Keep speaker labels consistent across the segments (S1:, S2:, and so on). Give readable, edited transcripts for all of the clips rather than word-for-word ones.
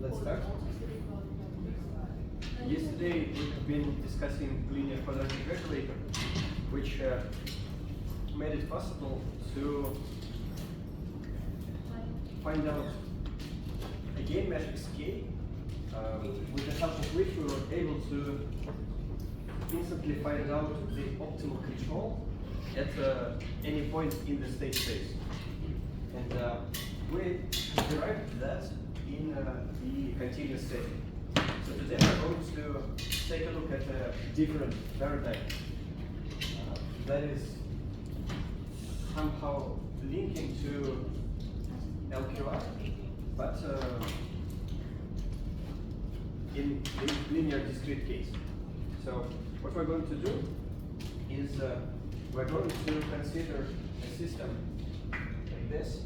S1: Let's start. Yesterday we've been discussing linear quadratic regulator, which made it possible to find out a gain matrix K, with the help of which we were able to instantly find out the optimal control at any point in the state space. And we derived that in the continuous setting. So today we're going to take a look at a different paradigm that is somehow linking to LQR, but in linear discrete case. So what we're going to do is we're going to consider a system like this.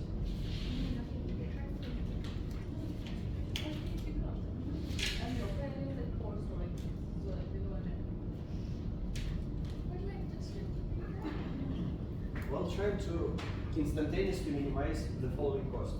S1: While trying to instantaneously minimize the following cost.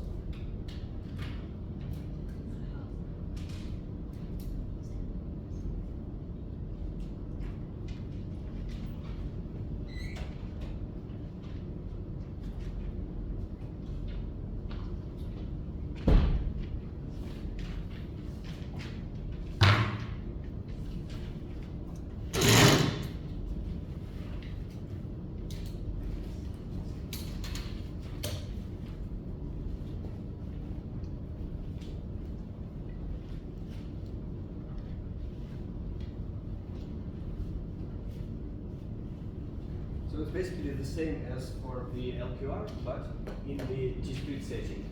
S1: So it's basically the same as for the LQR, but in the discrete setting.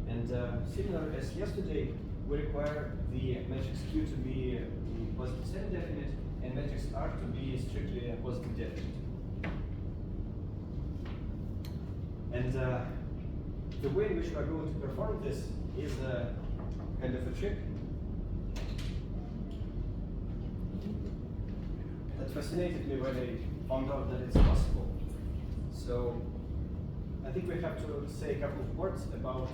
S1: And similar as yesterday, we require the matrix Q to be positive semi-definite and matrix R to be strictly positive definite. And the way in which we are going to perform this is kind of a trick that fascinated me when I found out that it's possible. So I think we have to say a couple of words about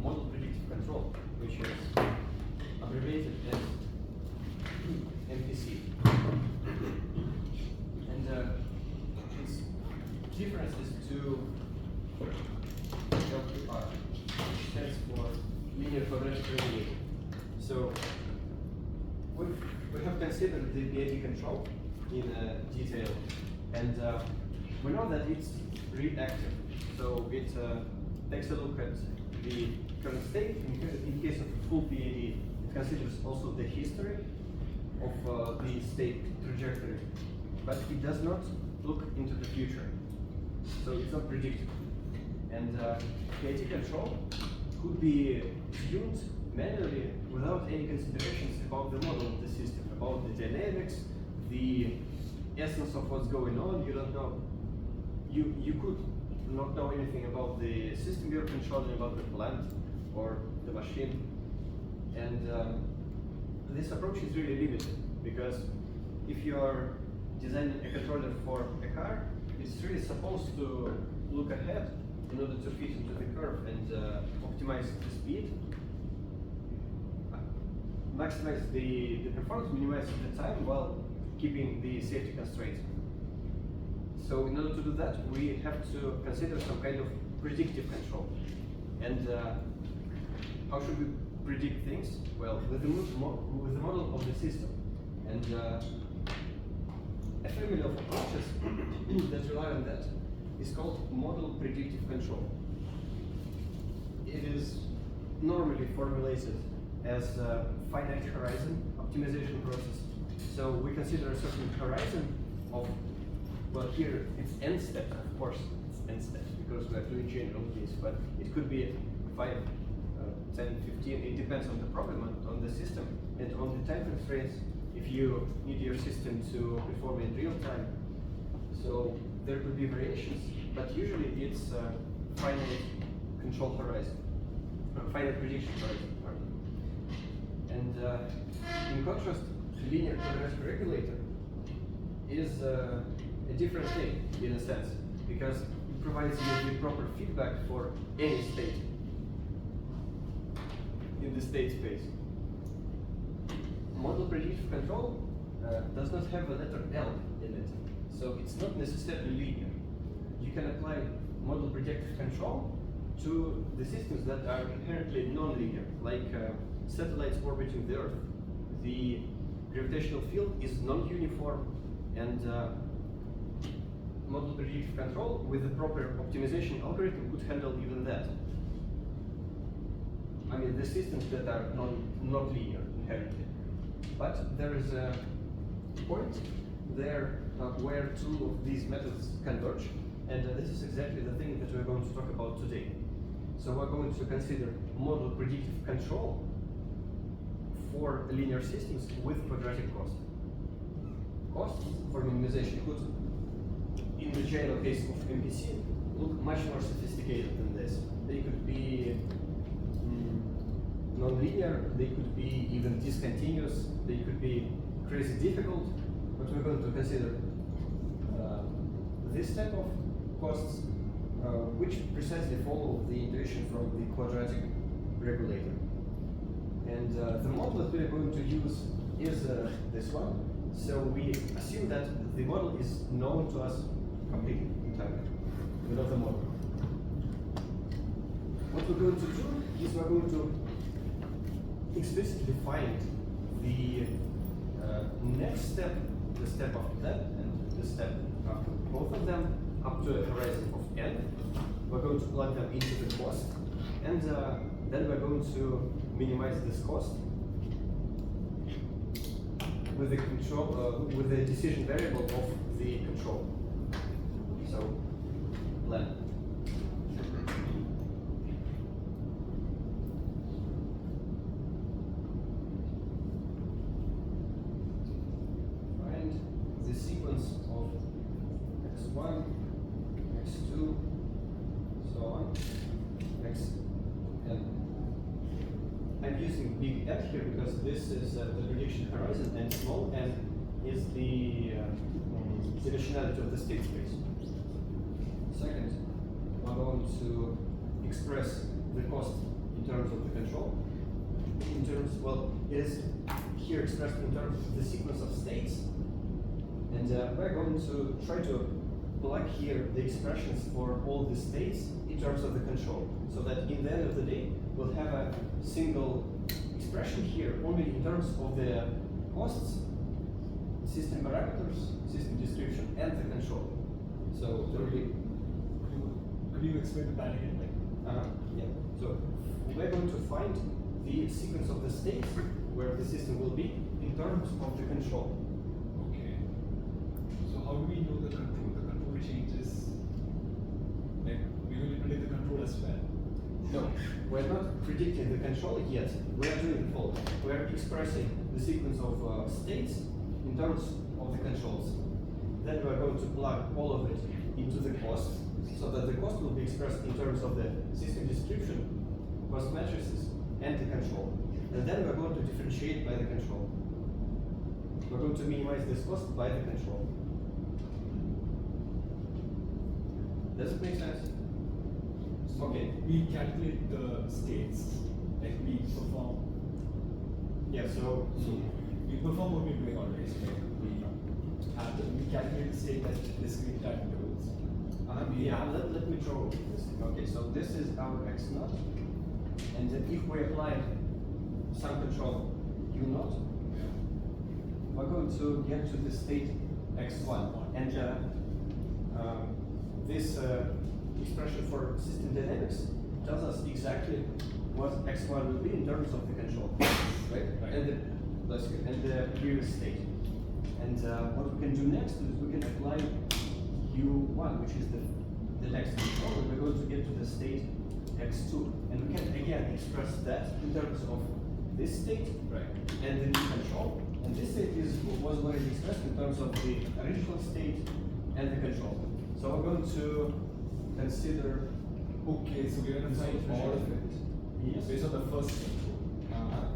S1: model predictive control, which is abbreviated as MPC. And its differences to LQR, which stands for linear quadratic regulator. So we have considered the PID control in detail, and we know that it's reactive. So it takes a look at the current state. In case of a full PID, it considers also the history of the state trajectory, but it does not look into the future. So it's not predictive. And PID control could be tuned manually without any considerations about the model of the system, about the dynamics, the essence of what's going on. You don't know. You could not know anything about the system you're controlling, about the plant or the machine. And this approach is really limited, because if you are designing a controller for a car, it's really supposed to look ahead in order to fit into the curve and optimize the speed, maximize the performance, minimize the time while keeping the safety constraints. So in order to do that, we have to consider some kind of predictive control. And how should we predict things? Well, with the model of the system. And a family of approaches that rely on that is called model predictive control. It is normally formulated as a finite horizon optimization process. So we consider a certain horizon of, well, here it's n step, of course, it's n step because we are doing general case, but it could be 5, 10, 15, it depends on the problem, on the system, and on the time constraints if you need your system to perform in real time. So there could be variations, but usually it's a finite control horizon, or finite prediction horizon. And in contrast, the linear quadratic regulator is a different thing in a sense. because it provides you the proper feedback for any state in the state space. Model predictive control does not have a letter L in it, so it's not necessarily linear. You can apply model predictive control to the systems that are inherently non-linear, like satellites orbiting the Earth. The gravitational field is non-uniform, and model predictive control with the proper optimization algorithm could handle even that. I mean, the systems that are not linear inherently. But there is a point there where two of these methods converge, and this is exactly the thing that we're going to talk about today. So we're going to consider model predictive control for linear systems with quadratic cost. Costs for minimization could, in the general case of MPC, look much more sophisticated than this. They could be non-linear, they could be even discontinuous, they could be crazy difficult, but we're going to consider this type of costs, which precisely follow the intuition from the quadratic regulator. And the model that we're going to use is this one. So we assume that the model is known to us completely, entirely. We know the model. What we're going to do is we're going to explicitly find the next step, the step after that, and the step after both of them, up to a horizon of n. We're going to plug them into the cost, and then we're going to minimize this cost with the control, with the decision variable of the control. So, plan. Find the sequence of x1, x2, so on, xn. I'm using big N here because this is the prediction horizon, and small n is the rationality of the state space. Second, we're going to express the cost in terms of the control. In terms, well, it is here expressed in terms of the sequence of states, and we're going to try to plug here the expressions for all the states in terms of the control, so that in the end of the day, we'll have a single expression here only in terms of the costs, system parameters, system description, and the control. So
S2: could you explain the plan again?
S1: Yeah. So we're going to find the sequence of the states where the system will be in terms of the control.
S2: Okay. So how do we know the control? The control changes. Like we will predict the control as well.
S1: No, we're not predicting the control yet. We are doing the following. We are expressing the sequence of states in terms of the controls. Then we are going to plug all of it into the cost, so that the cost will be expressed in terms of the system description, cost matrices, and the control. And then we're going to differentiate by the control. We're going to minimize this cost by the control. Does it make sense? Okay.
S2: We calculate the states, like we perform.
S1: Yeah, so
S2: we perform what we're doing already. So like we calculate the state as discrete time intervals.
S1: Yeah, let me draw this. Okay, so this is our x naught, and then if we apply some control u naught, we're going to get to the state x1, and this expression for system dynamics tells us exactly what x1 will be in terms of the control, right? And the previous state. And what we can do next is we can apply u1, which is the next control, and we're going to get to the state x2. And we can again express that in terms of this state and the new control. And this state was already expressed in terms of the original state and the control. So we're going to consider.
S2: Okay, so we're going to find all of it.
S1: Yes.
S2: Based on the first control.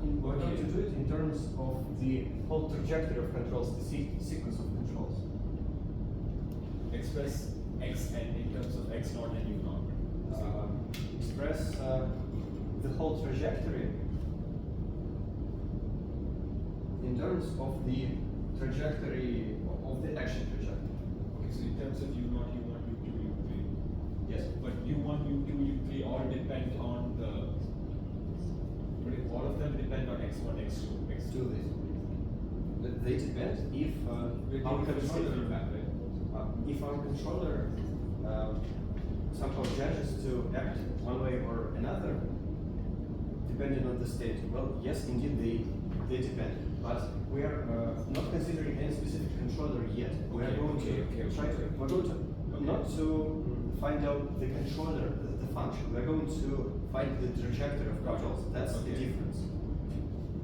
S1: We're going to do it in terms of the whole trajectory of controls, the sequence of controls.
S2: Express x n in terms of x naught and u naught?
S1: Express the whole trajectory in terms of the trajectory of the action trajectory.
S2: Okay, so in terms of u0, u1, u2, u3.
S1: Yes.
S2: But u1, u2, u3 all depend on the. But if all of them depend on x1, x2, x2.
S1: Do this. But they depend if our controller, if our controller somehow judges to act one way or another, depending on the state. Well, yes, indeed they depend. But we are not considering any specific controller yet. We are going to try to. We're going to not to find out the controller, the function. We're going to find the trajectory of controls. That's the difference.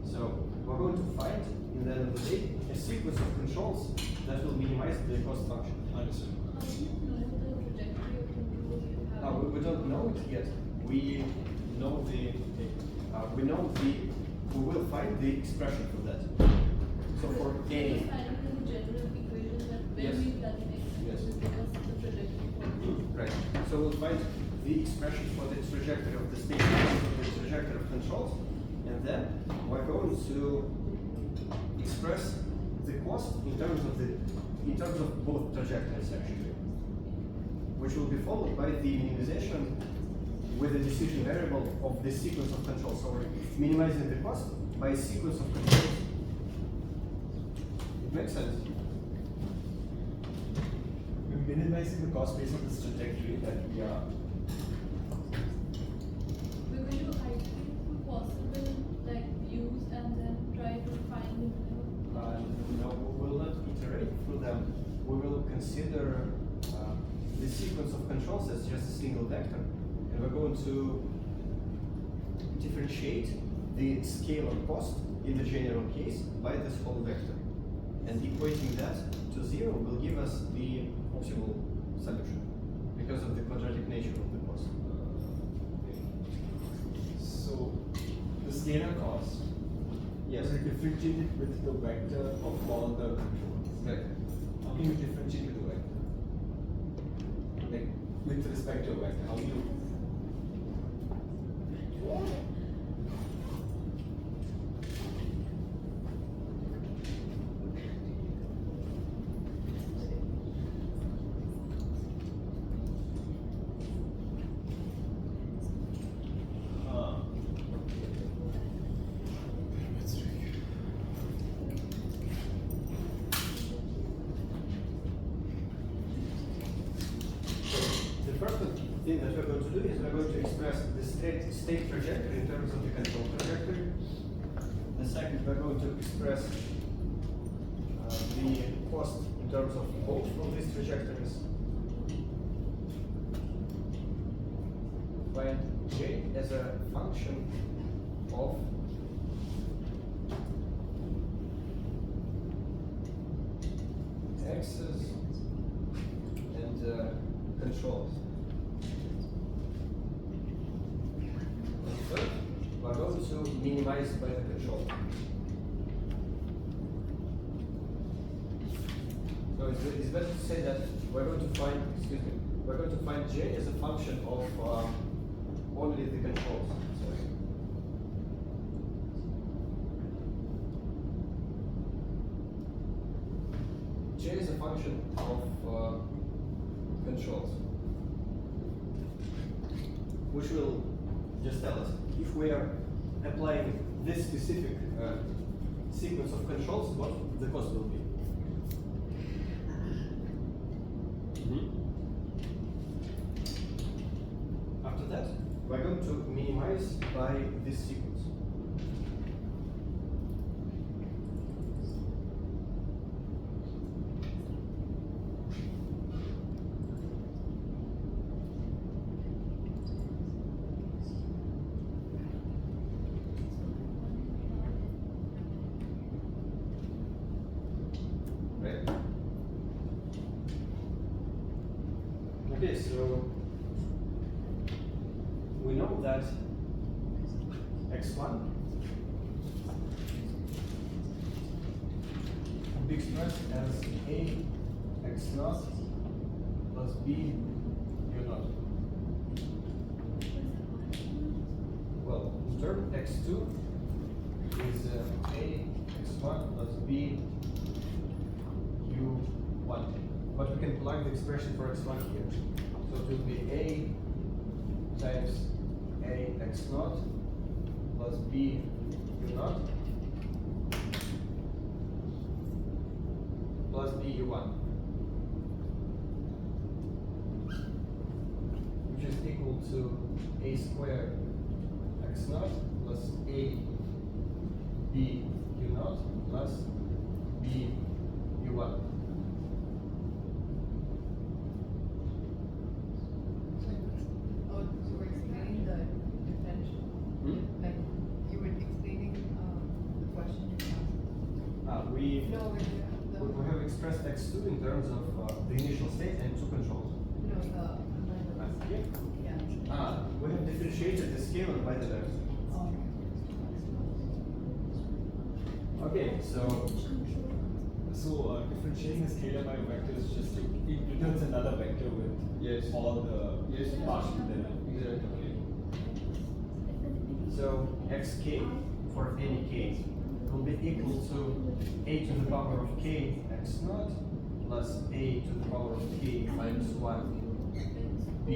S1: So we're going to find, in the end of the day, a sequence of controls that will minimize the cost function.
S2: Understood.
S3: How do you know the trajectory of control you have?
S1: We don't know it yet. We know we will find the expression for that. So for any.
S3: Finding the general equation that when
S1: Yes.
S3: we plug in x,
S1: Yes.
S3: it will give us the trajectory for
S1: Right. So we'll find the expression for the trajectory of the state, for the trajectory of controls, and then we're going to express the cost in terms of both trajectories actually, which will be followed by the minimization with the decision variable of the sequence of controls. So we're minimizing the cost by a sequence of controls. It makes sense.
S2: We're minimizing the cost based on this trajectory that we are.
S3: We're going to iterate through possible like views and then try to find the minimum.
S1: No, we will not iterate through them. We will consider the sequence of controls as just a single vector, and we're going to differentiate the scale of cost in the general case by this whole vector, and equating that to 0 will give us the optimal solution because of the quadratic nature of the cost.
S2: So the scalar cost.
S1: Yes.
S2: We differentiate it with the vector of all the controls.
S1: Right.
S2: How can you differentiate with the vector? Like with respect to a vector, how do you?
S1: The first thing that we're going to do is we're going to express the state trajectory in terms of the control trajectory. The second, we're going to express the cost in terms of both of these trajectories. Find J as a function of axes and controls. And third, we're going to minimize by the control. So it's better to say that we're going to find, we're going to find J as a function of only the controls. Sorry. J is a function of controls, which will just tell us if we are applying this specific sequence of controls, what the cost will be. After that, we're going to minimize by this sequence. Right? Okay, so we know that x1 will be expressed as a x0 plus b u naught. Well, the term x2 is a x1 plus b u1. But we can plug the expression for x1 here. So it will be a times a x naught plus b u naught plus b u1, which is equal to a squared x naught plus a b u naught plus b u1.
S4: Oh, you were explaining the differential. Like you were explaining the question you asked.
S1: We
S4: No,
S1: we have expressed x2 in terms of the initial state and two controls.
S4: no, the
S1: Here?
S4: yeah.
S1: We have differentiated the scale and by the vector. Okay, so
S2: So differentiating the scalar by vector is just it returns another vector with
S1: yes,
S2: all the
S1: yes,
S2: partial derivative.
S1: exactly. So xk for any k will be equal to a to the power of k x naught plus a to the power of k minus 1 b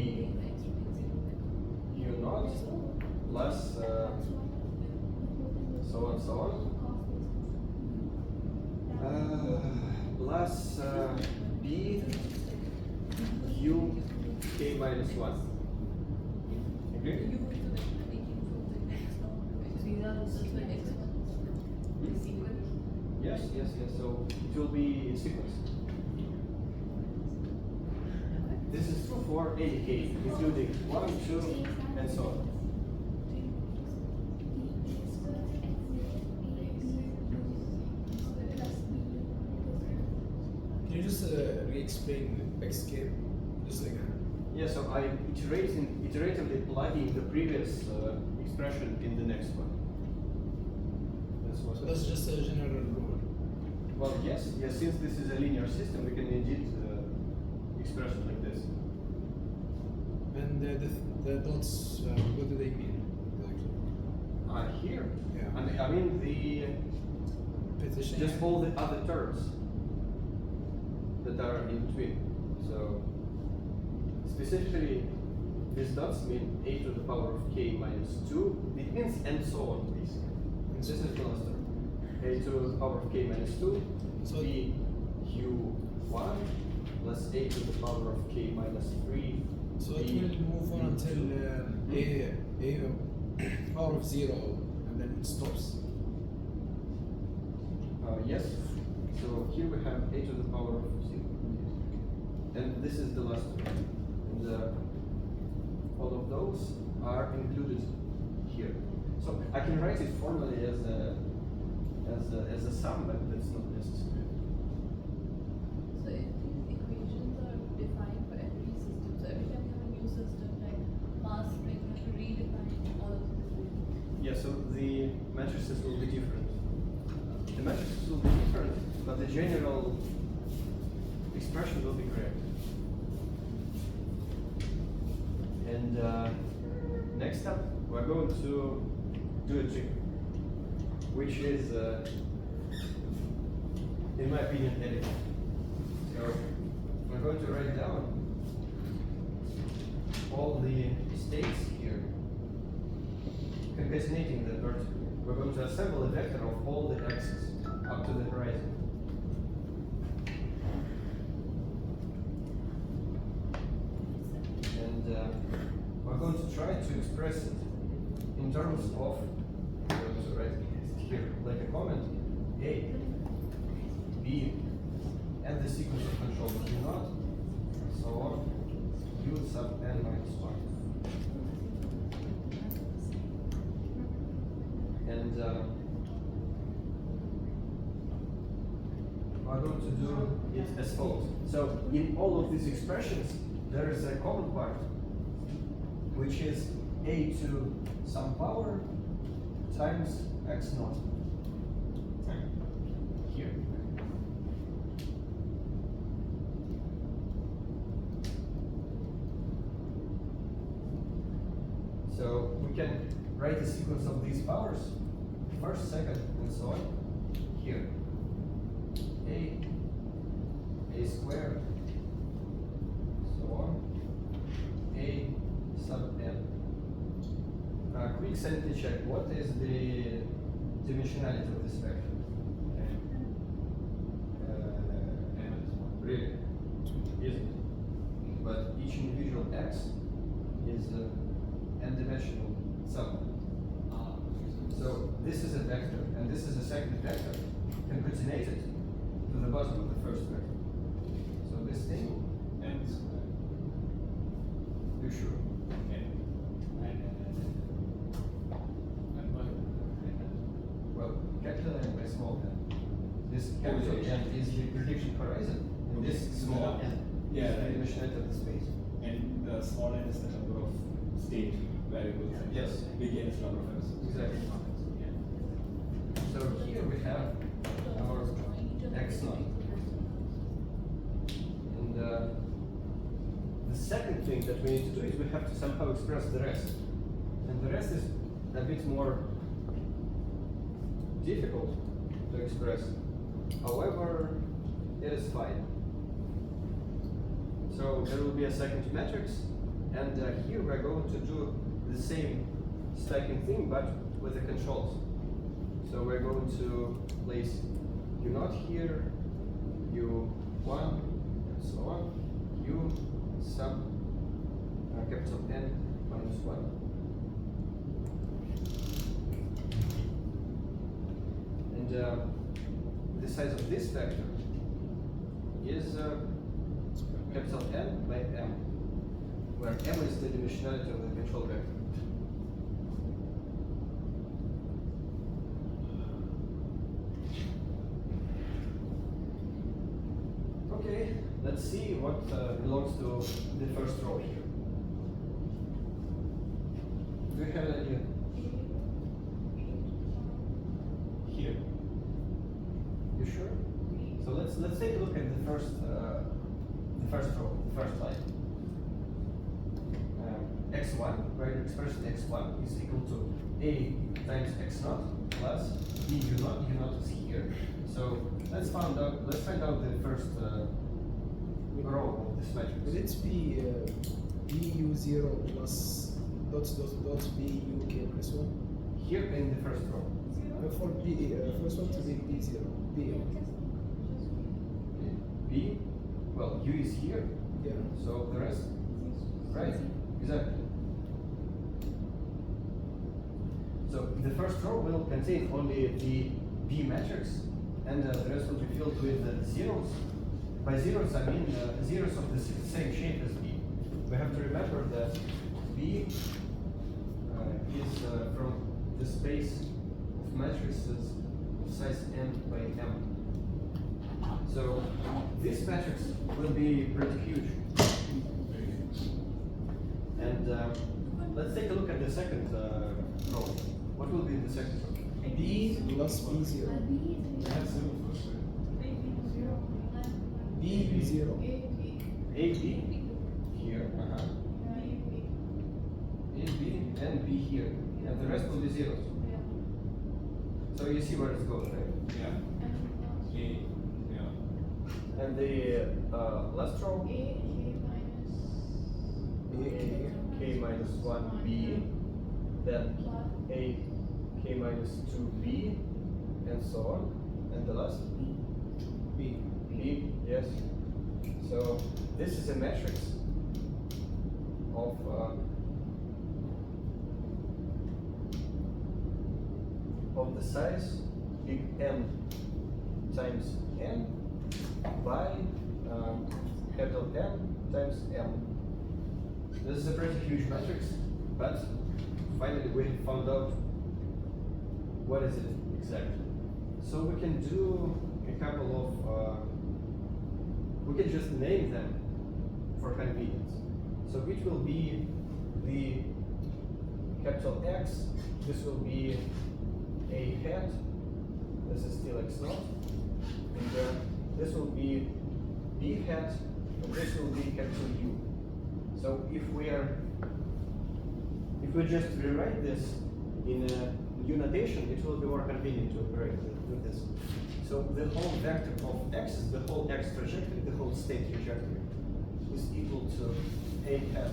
S1: u naught plus so on plus b u k minus 1. Agree?
S4: These are the sequence. The sequence.
S1: Yes, yes, yes. So it will be in sequence. This is true for any case, including 1, 2, and so on.
S5: Can you just re-explain xk just again?
S1: Yeah, so I iteratively plugging the previous expression in the next one. That's what.
S5: So that's just a general rule.
S1: Well, yes, yes. Since this is a linear system, we can indeed express it like this.
S5: And the dots, what do they mean exactly?
S1: Here.
S5: Yeah.
S1: I mean the
S5: Petition.
S1: just all the other terms that are in between. So specifically, these dots mean a to the power of k minus 2. It means and so on, basically.
S5: And
S1: This
S5: so-
S1: is the last term. A to the power of k minus 2,
S5: So-
S1: b u1 plus a to the power of k minus 3.
S5: So it
S1: b
S5: will move on until a power of 0 and then it stops.
S1: Yes. So here we have a to the power of 0. And this is the last one. And all of those are included here. So I can write it formally as a sum, but that's not necessary.
S3: So if these equations are defined for every system, so every time you have a new system like mass spring, you have to redefine all of this equations.
S1: Yeah, so the matrices will be different. The matrices will be different, but the general expression will be correct. And next up, we're going to do a trick, which is, in my opinion, elegant. So we're going to write down all the states here, concatenating the vertical. We're going to assemble a vector of all the axes up to the horizon. And we're going to try to express it in terms of, I'm going to write here like a comment, A, B, and the sequence of controls U naught, so on, U sub n minus 1. And we're going to do it as follows. So in all of these expressions, there is a common part, which is a to some power times x naught. Here. So we can write a sequence of these powers, first, second, and so on. Here, a squared, so on, a sub n. Quick sanity check. What is the dimensionality of this vector? Really? Isn't. But each individual x is n-dimensional sum. So this is a vector, and this is a second vector, concatenated to the bottom of the first vector. So this thing,
S2: n squared.
S1: you sure?
S2: And by
S1: Well, capital N by small n. This capital N is the prediction horizon, and this small n
S2: Yeah.
S1: is the dimensionality of the space.
S2: and the small n is the number of state variables. And
S1: Yes.
S2: Big N is number of episodes.
S1: Exactly.
S2: Yeah.
S1: So here we have our x naught. And the second thing that we need to do is we have to somehow express the rest. And the rest is a bit more difficult to express. However, it is fine. So there will be a second matrix, and here we're going to do the same stacking thing, but with the controls. So we're going to place u0 here, u1, and so on, u sub capital N minus 1. And the size of this vector is capital N by M, where M is the dimensionality of the control vector. Okay, let's see what belongs to the first row here. Do you have an idea? Here. You sure? So let's take a look at the first row, the first line. X1, where the expression x1 is equal to a times x0 plus b u0. U0 is here. So let's find out the first row of this matrix.
S5: Will it be bu0 plus dot buk plus 1?
S1: Here in the first row.
S5: For b, first one to be b0. B.
S1: B, well, u is here,
S5: Yeah.
S1: so the rest, right? Exactly. So the first row will contain only the B matrix, and the rest will be filled with zeros. By zeros, I mean zeros of the same shape as B. We have to remember that B is from the space of matrices of size n by m. So this matrix will be pretty huge. And let's take a look at the second row. What will be in the second row?
S5: b plus b0.
S2: That's zero first, right?
S5: b0.
S1: A, B here, A, B, and B here. And the rest will be zeros. So you see where it's going, right?
S2: Yeah. A. Yeah.
S1: And the last row, K minus 1B, then A, K minus 2B, and so on. And the last?
S5: b.
S1: B, yes. So this is a matrix of the size big N times N by capital N times M. This is a pretty huge matrix, but finally we found out what is it exactly. So we can do a couple of, we can just name them for convenience. So which will be the capital X, this will be A hat, this is still X0, and this will be B hat, and this will be capital U. So if If we just rewrite this in a new notation, it will be more convenient to operate with this. So the whole vector of x is the whole x trajectory, the whole state trajectory, is equal to a hat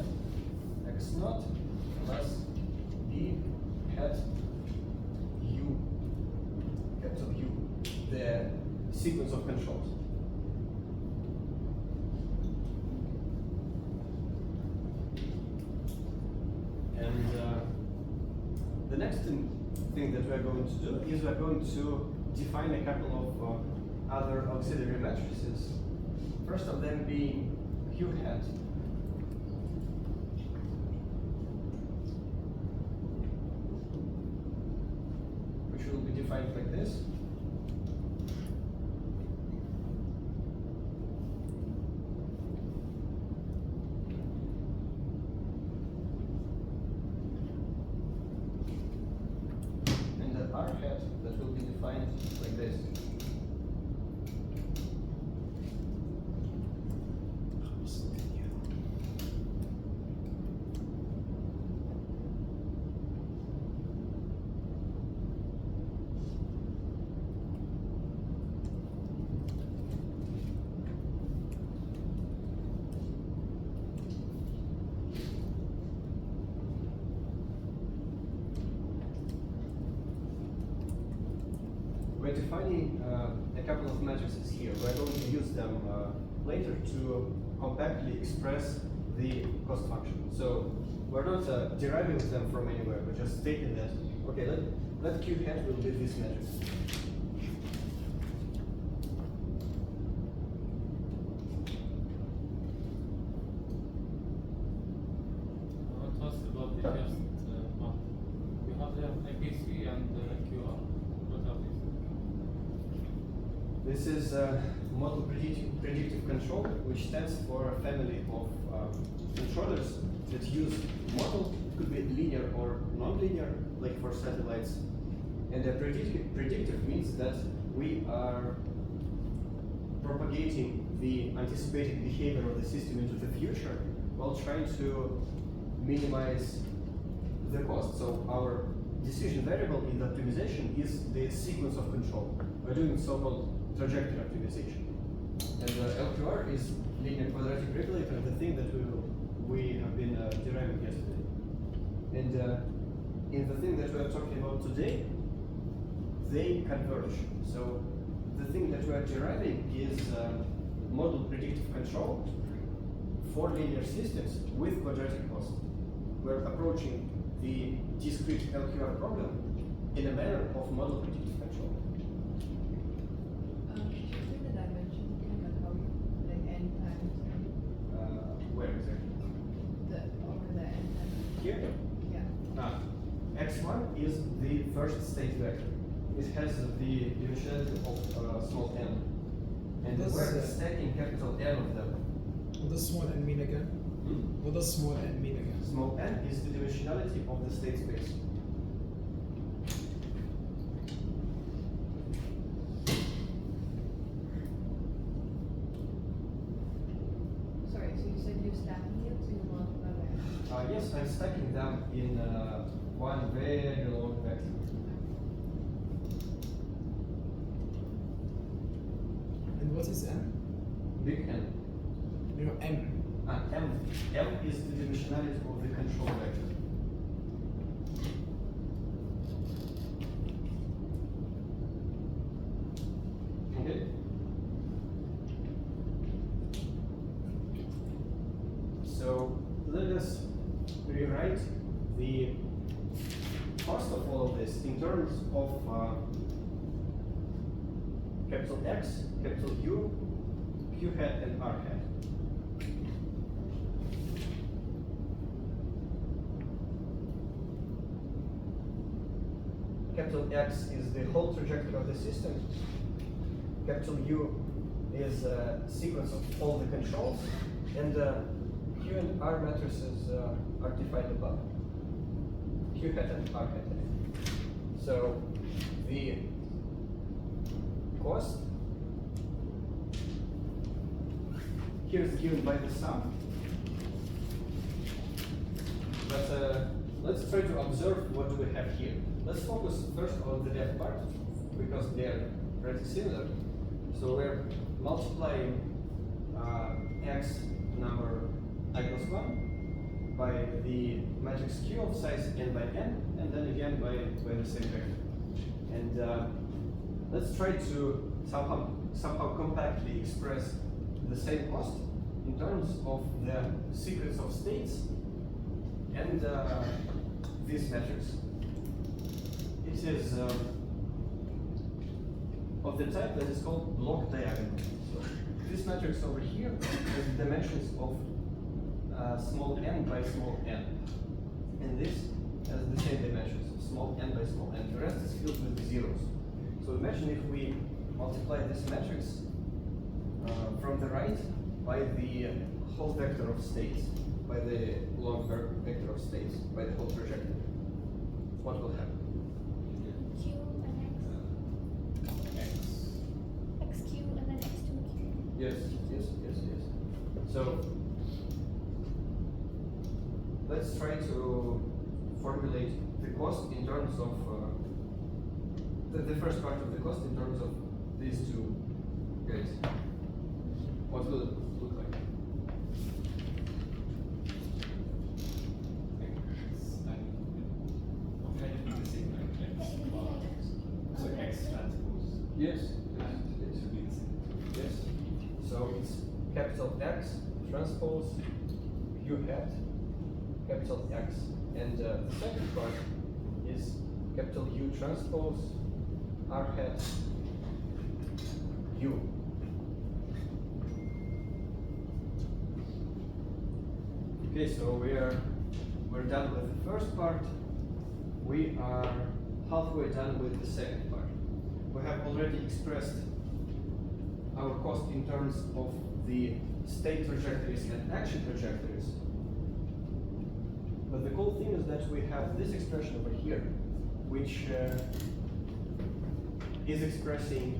S1: x naught plus b hat u, capital U, the sequence of controls. And the next thing that we're going to do is we're going to define a couple of other auxiliary matrices. First of them being Q hat, which will be defined like this. And the R hat that will be defined like this. We're defining a couple of matrices here. We're going to use them later to compactly express the cost function. So we're not deriving them from anywhere. We're just stating that, okay, let Q hat will be this matrix.
S6: Tell us about the first part. You have the MPC and QR. What are these?
S1: This is model predictive control, which stands for a family of controllers that use model. It could be linear or non-linear, like for satellites. And the predictive means that we are propagating the anticipated behavior of the system into the future while trying to minimize the cost. So our decision variable in the optimization is the sequence of control. We're doing so-called trajectory optimization. And LQR is linear quadratic regulator, the thing that we have been deriving yesterday. And in the thing that we are talking about today, they converge. So the thing that we are deriving is model predictive control for linear systems with quadratic cost. We're approaching the discrete LQR problem in a manner of model predictive control.
S4: Could you explain the dimension again, like how you, like n times
S1: Where exactly?
S4: over the n times?
S1: Here?
S4: Yeah.
S1: X1 is the first state vector. It has the dimensionality of small n. And
S5: This,
S1: we're stacking capital N of them.
S5: What does small n mean again? What does small n mean again?
S1: Small n is the dimensionality of the state space.
S4: Sorry, so you said you're stacking it, so you multiply by n.
S1: Yes, I'm stacking them in one very long vector.
S5: And what is n?
S1: Big N.
S5: You know, m.
S1: M is the dimensionality of the control vector. Okay? So let us rewrite the cost of all of this in terms of capital X, capital U, Q hat, and R hat. Capital X is the whole trajectory of the system. Capital U is a sequence of all the controls, and Q and R matrices are defined above. Q hat and R hat. So the cost here is given by the sum, but let's try to observe what do we have here. Let's focus first on the left part, because they're pretty similar. So we're multiplying x number equals 1 by the matrix Q of size n by n, and then again by the same vector. And let's try to somehow compactly express the same cost in terms of the secrets of states and this matrix. It is of the type that is called block diagonal. So this matrix over here has dimensions of small n by small n, and this has the same dimensions of small n by small n. The rest is filled with zeros. So imagine if we multiply this matrix from the right by the whole vector of states, by the long vector of states, by the whole trajectory. What will happen?
S7: Q and X. XQ and then X2Q.
S1: Yes. So let's try to formulate the cost in terms of the first part of the cost in terms of these two guys. What will it look like?
S2: So X transpose.
S1: Yes.
S2: It should be the same.
S1: Yes. So it's capital X transpose U hat capital X, and the second part is capital U transpose R hat U. Okay, so we're done with the first part. We are halfway done with the second part. We have already expressed our cost in terms of the state trajectories and action trajectories. But the cool thing is that we have this expression over here, which is expressing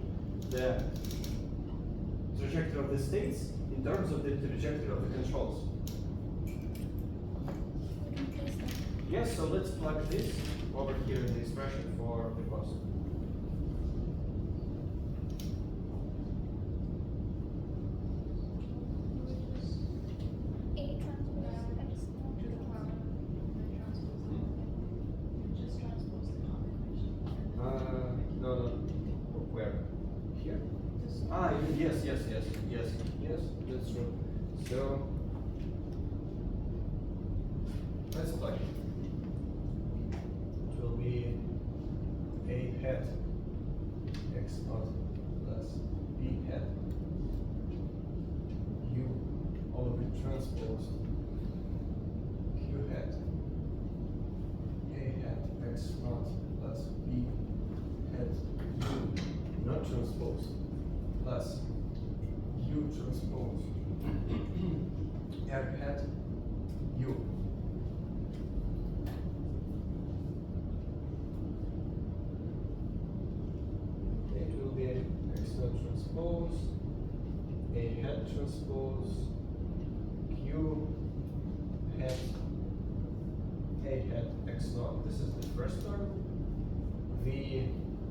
S1: the trajectory of the states in terms of the trajectory of the controls. Yes, so let's plug this over here in the expression for the cost.
S7: A transpose X
S4: Just transpose the combination.
S1: No. Where? Here? Yes, that's true. So, let's plug it. It will be A hat X naught plus B hat U, all of it transposed Q hat A hat X naught plus B hat U, not transposed, plus U transpose R hat U. It will be X naught transpose A hat transpose Q hat A hat X naught. This is the first term. The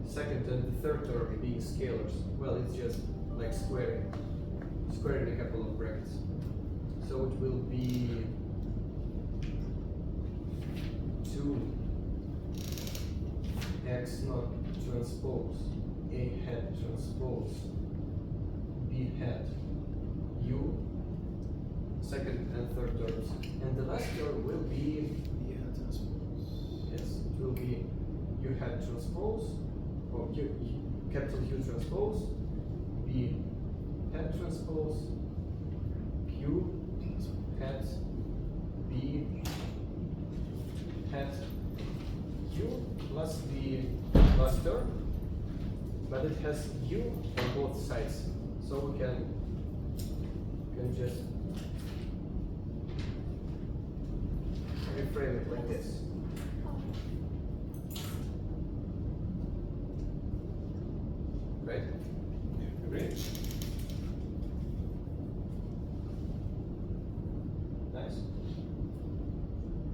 S1: second and the third term being scalars. Well, it's just like squaring a couple of brackets. So it will be 2 X naught transpose A hat transpose B hat U, second and third terms. And the last term will be,
S5: B hat transpose.
S1: yes, it will be U hat transpose, or capital U transpose, B hat transpose, Q hat B hat U plus the last term, but it has U on both sides, so we can just reframe it like this. Right? Agree? Nice.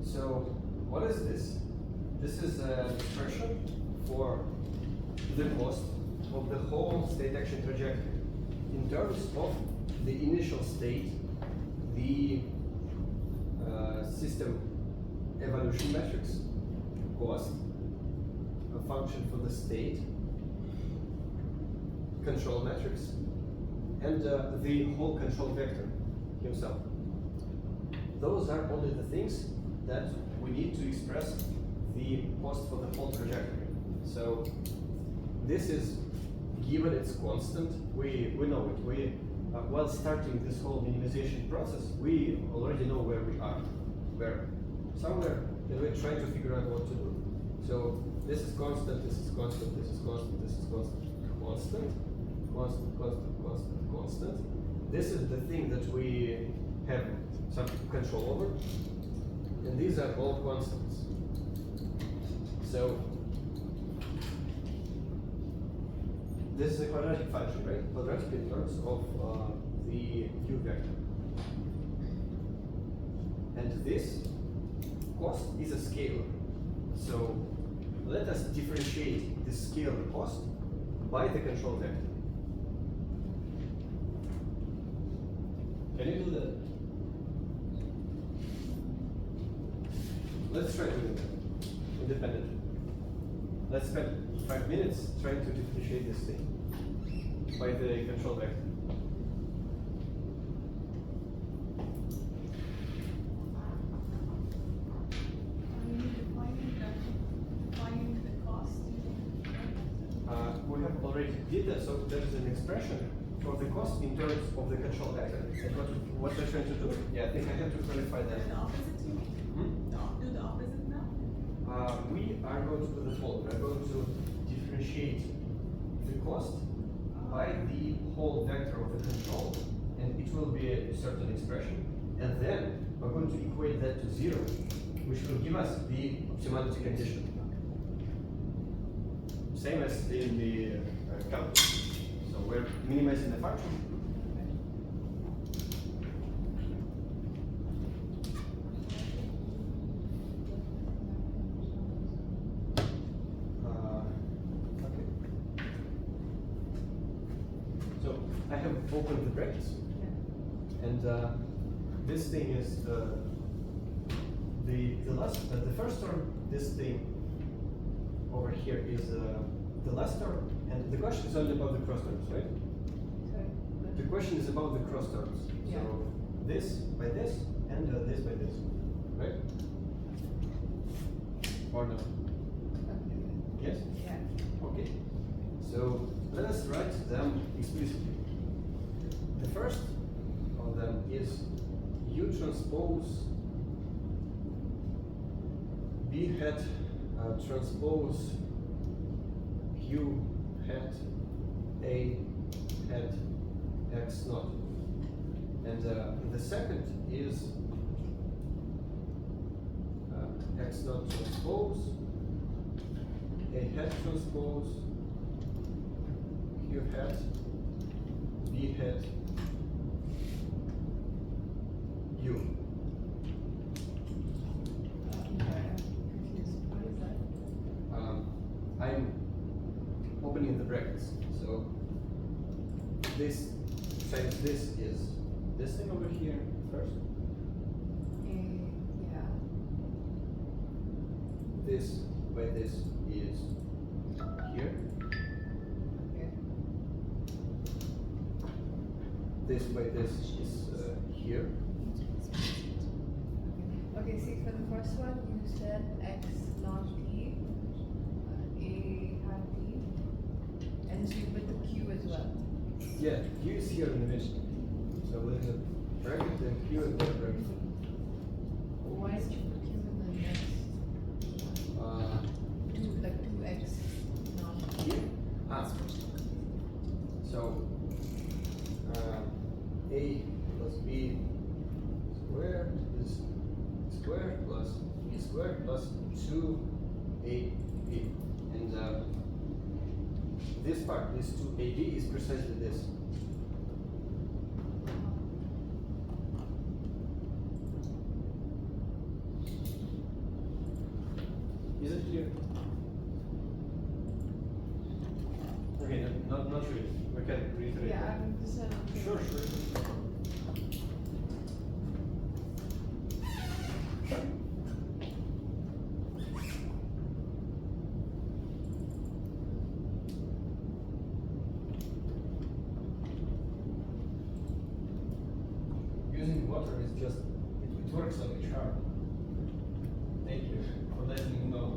S1: So what is this? This is an expression for the cost of the whole state action trajectory in terms of the initial state, the system evolution metrics, cost, a function for the state, control metrics, and the whole control vector himself. Those are only the things that we need to express the cost for the whole trajectory. So this is given its constant. We know it. We while starting this whole minimization process, we already know where we are. We're somewhere, and we're trying to figure out what to do. So this is constant. This is constant. This is constant. This is constant. Constant. Constant. Constant. Constant. Constant. This is the thing that we have some control over, and these are all constants. So this is a quadratic function, right? Quadratic in terms of the u vector. And this cost is a scalar. So let us differentiate the scalar cost by the control vector. Can you do that? Let's try doing that independently. Let's spend 5 minutes trying to differentiate this thing by the control vector.
S3: Defining the cost.
S1: We have already did that, so there is an expression for the cost in terms of the control vector. And what we're trying to do? Yeah, I think I have to clarify that.
S3: The opposite, you mean? Do the opposite now?
S1: We are going to do the following. We are going to differentiate the cost by the whole vector of the control, and it will be a certain expression. And then we're going to equate that to 0, which will give us the optimality condition. Same as in the calculus. So we're minimizing the function. I have opened the brackets, and this thing is the first term. This thing over here is the last term, and the question is only about the cross terms, right?
S4: Sorry.
S1: The question is about the cross terms.
S4: Yeah.
S1: So this by this, and this by this, right? Or no? Yes.
S4: Yeah.
S1: Okay. So let us write them explicitly. The first of them is U transpose B hat transpose Q hat A hat X naught. And the second is X naught transpose A hat transpose Q hat B hat U.
S4: Confused. What is that?
S1: I'm opening the brackets. So this times this is this thing over here first.
S4: Yeah.
S1: This by this is here.
S4: Okay.
S1: This by this is here.
S4: Okay, see, for the first one, you said X naught T, A hat T, and so you put the Q as well.
S1: Yeah, Q is here in the middle. So there's a bracket, then Q, and then a bracket.
S4: Why did you put Q in the next? Like 2X naught.
S1: Here. So A plus B squared is squared plus B squared plus 2AB. And this part, this 2AB, is precisely this. clear? Okay, not really. We can reiterate.
S4: Yeah, I'm just unclear.
S1: Sure, sure. Using water is just, it works like a charm. Thank you for letting me know.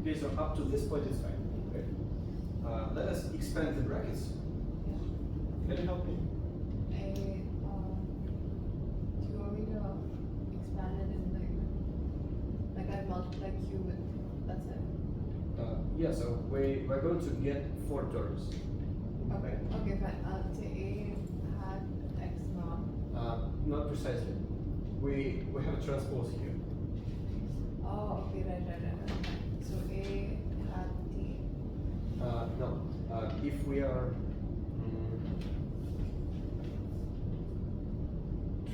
S1: Okay, so up to this point it's fine. Okay. Let us expand the brackets. Can you help me?
S4: Do you want me to expand it in like I multiply Q with, that's it?
S1: Yeah, so we're going to get 4 terms.
S4: Okay, okay, fine. I'll say A hat X naught.
S1: Not precisely. We have a transpose here.
S4: Oh, okay, right. So A hat T.
S1: No. If we are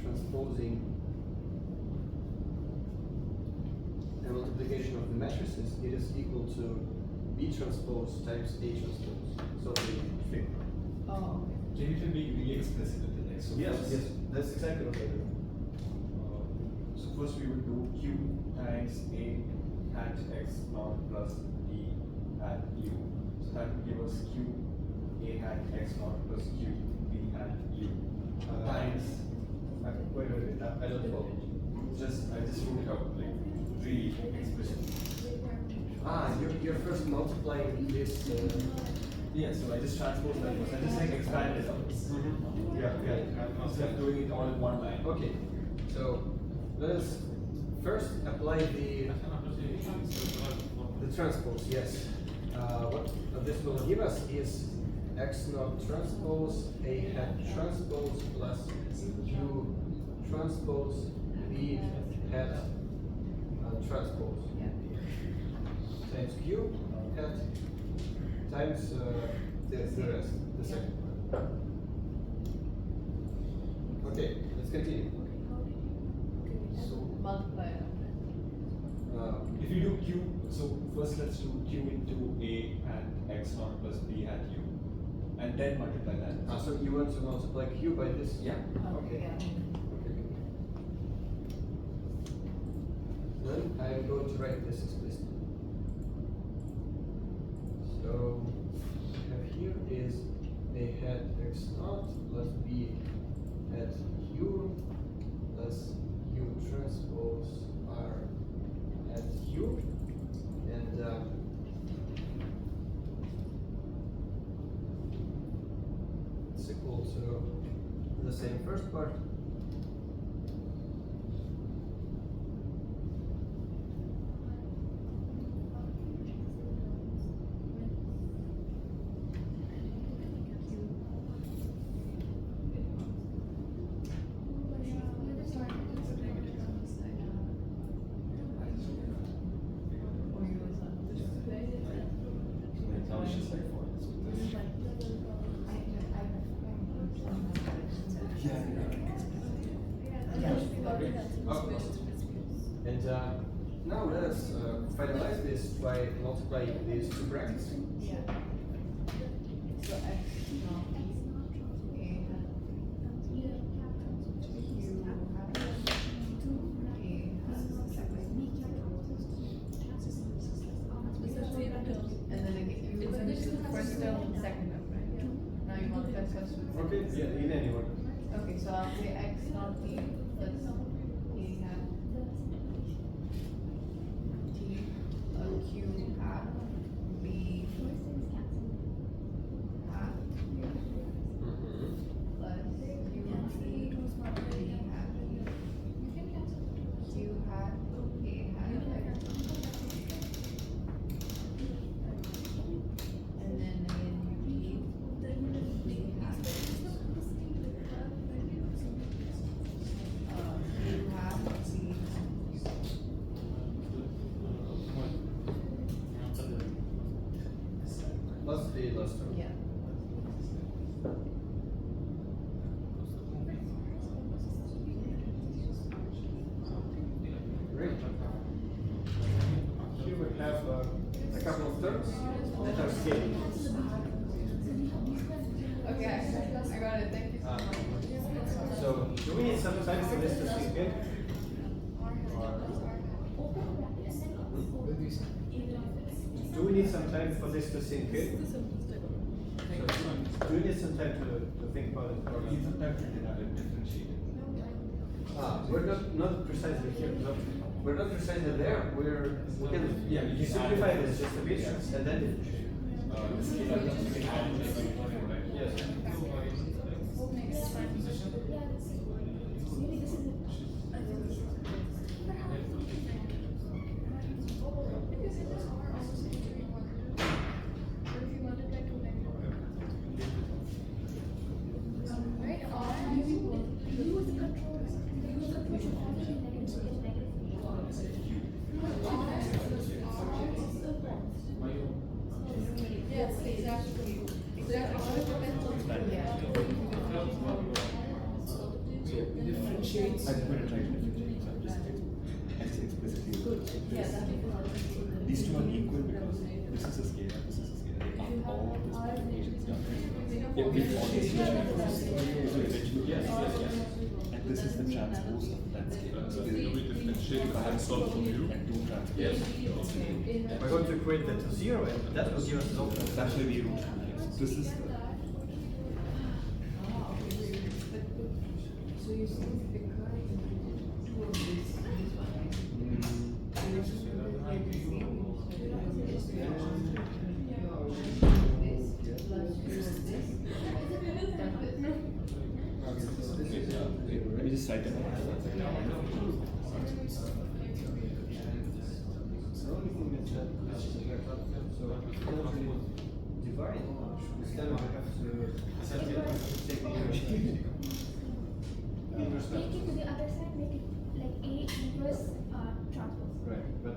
S1: transposing a multiplication of the matrices, it is equal to B transpose times A transpose. So the thing.
S4: Oh, okay.
S2: Can you be really explicit with the next? So first,
S1: Yes, that's exactly what I do.
S2: So first we would do Q times A hat X naught plus B hat U. So that would give us Q A hat X naught plus Q B hat U times.
S1: Wait, I don't follow.
S2: I just wrote it out like really explicitly.
S1: You're first multiplying this.
S2: Yeah, so I just transposed that first. I just like expanded it out.
S1: Yeah.
S2: Instead of doing it all in one line.
S1: Okay, so let us first apply the transpose. Yes. What this will give us is X naught transpose A hat transpose plus Q transpose B hat transpose times Q hat times the rest, the second part. Okay, let's continue.
S4: So multiply it.
S2: If you do Q, so first let's do Q into A hat X naught plus B hat U. And then multiply that.
S1: So you want to multiply Q by this?
S2: Yeah.
S1: Okay.
S4: Yeah.
S1: Okay. Then I'm going to write this explicitly. So what we have here is A hat X naught plus B hat Q plus U transpose R at U, and it's equal to the same first part.
S2: I was just like for this with this.
S1: And now let us finalize this by multiplying these two brackets.
S4: Yeah. So X naught A hat Q hat and then again, you finish the first term and second term, right? Now you multiply first with second.
S1: Okay, yeah, in any order.
S4: Okay, so I'll say X naught T plus A hat T Q hat B hat plus Q T B hat Q hat A hat X. And then again UP
S1: the last term.
S4: Yeah.
S1: Great. Here we have a couple of terms that are scaling.
S4: Okay, I got it. Thank you so much.
S1: So, do we need some time for this to sink in? Do we need some time for this to sink in? So, do we need some time to think about it? Or
S2: Need some time to differentiate it.
S1: we're not precisely here. We're not precisely there. We can
S2: Yeah, we can
S1: simplify
S2: add-
S1: this just a bit and then differentiate.
S2: The scalar terms we can add just like right?
S1: Yes.
S4: Yes, exactly.
S5: It differentiates.
S8: I didn't want to try to differentiate, so I'm just explicitly. These two are equal because this is a scalar, this is a scalar. They are all this multiplication stuff. If all these equations, this will eventually
S1: Yes, yes, yes.
S8: and this is the transpose of that scalar. So
S9: Do we differentiate
S8: if I have
S9: solve for you?
S8: and two transpose.
S1: Yes. We're going to equate that to 0 and that will give us the option.
S8: That will be root 2. Yes. This is the
S4: So you see, because two of these
S8: let me just write it out.
S1: The only thing is that this is a vector, so if you want to divide, instead we have to take the inverse
S7: Take it to the other side, make it like A inverse transpose.
S1: Right, but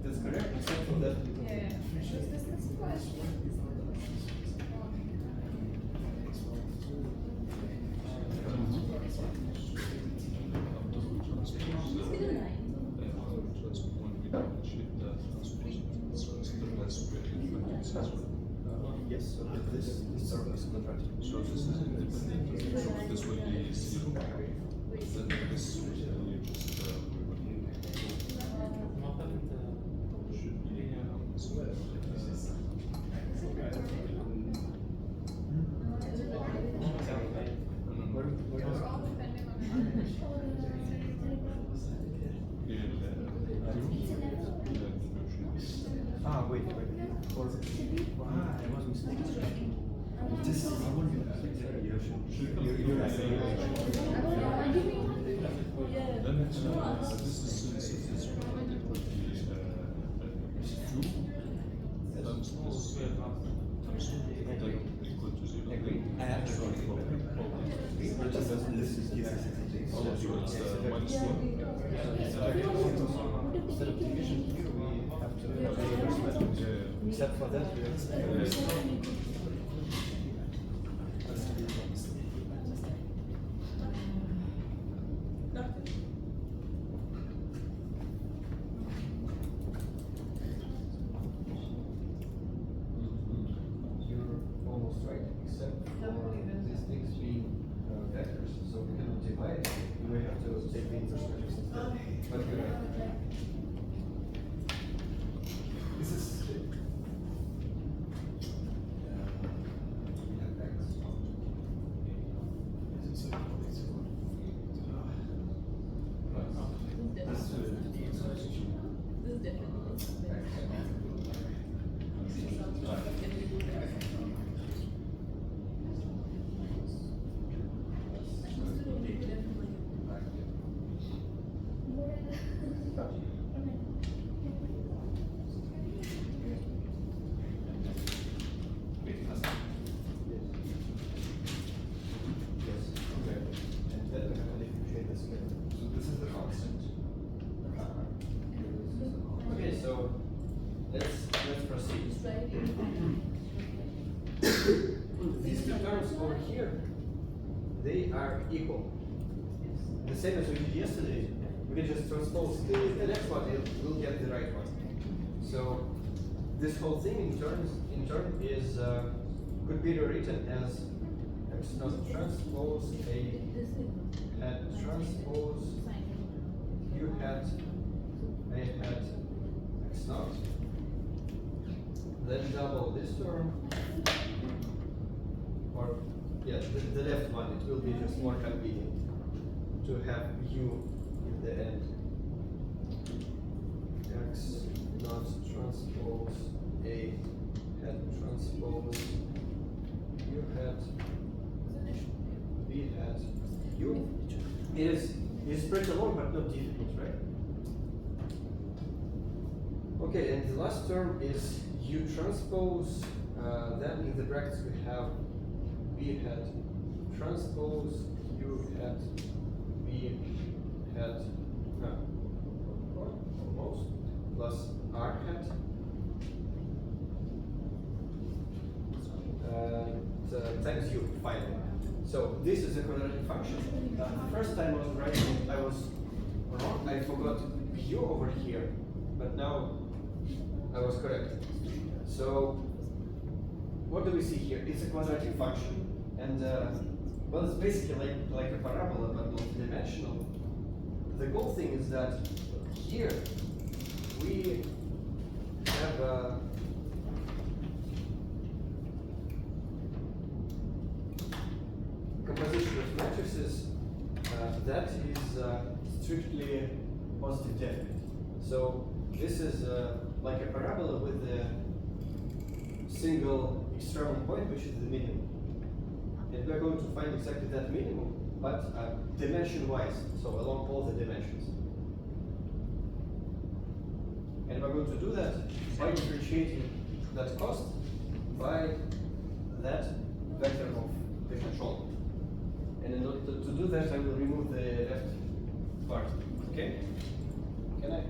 S1: that's correct, except for that. Yes, so this term is contracted.
S9: So this is independent. So this will be 0. Then this will be just should be
S1: Ah, wait. For, I was mistaken.
S8: Just I want you you're right.
S9: then this is since it is related to the Q times this times 2 then equal to 0.
S1: Agree.
S8: I have to go. But just as this is given as a
S9: Oh, so it's minus 1.
S1: Instead of division here, we have to have the inverse method.
S9: Yeah.
S1: Except for that, we have You're almost right, except for these things being vectors, so we cannot divide. We have to take the inverse matrix instead. But you're right.
S2: This is
S1: Yes. Okay. And then we have to differentiate this again.
S2: so this is the constant.
S1: Okay, so let's proceed. these two terms over here, they are equal. The same as we did yesterday, we can just transpose the left one and we'll get the right one. So this whole thing in turn is could be rewritten as x naught transpose a hat transpose u hat a hat x naught. Then double this term, or yeah, the left one. It will be just more convenient to have u in the end. X naught transpose a hat transpose u hat b hat u is pretty long but not difficult, right? Okay, and the last term is u transpose. Then in the brackets we have b hat transpose u hat b hat almost plus r hat times u finally. So this is a quadratic function. The first time I was writing it, I was wrong. I forgot u over here, but now I was correct. So what do we see here? It's a quadratic function, and well, it's basically like a parabola, but multidimensional. The cool thing is that here we have a composition of matrices that is strictly positive definite. So this is like a parabola with a single external point, which is the minimum. And we're going to find exactly that minimum, but dimension-wise, so along all the dimensions. And we're going to do that by differentiating that cost by that vector of the control. And in order to do that, I will remove the left part. Okay? Can I?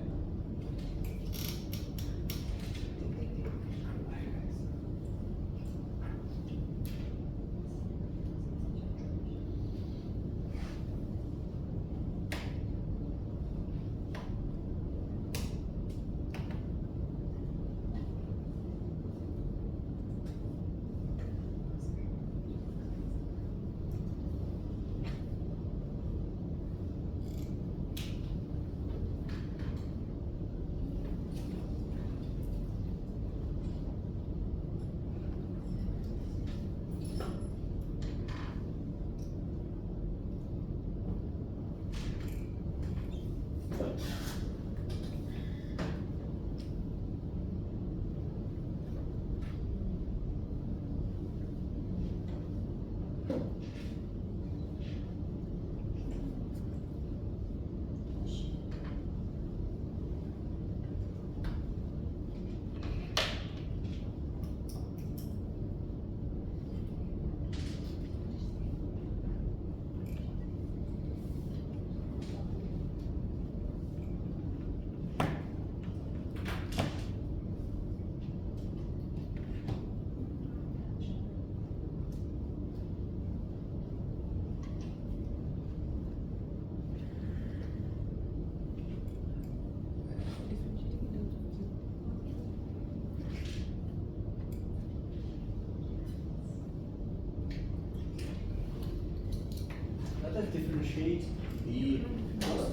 S1: Let us differentiate the cost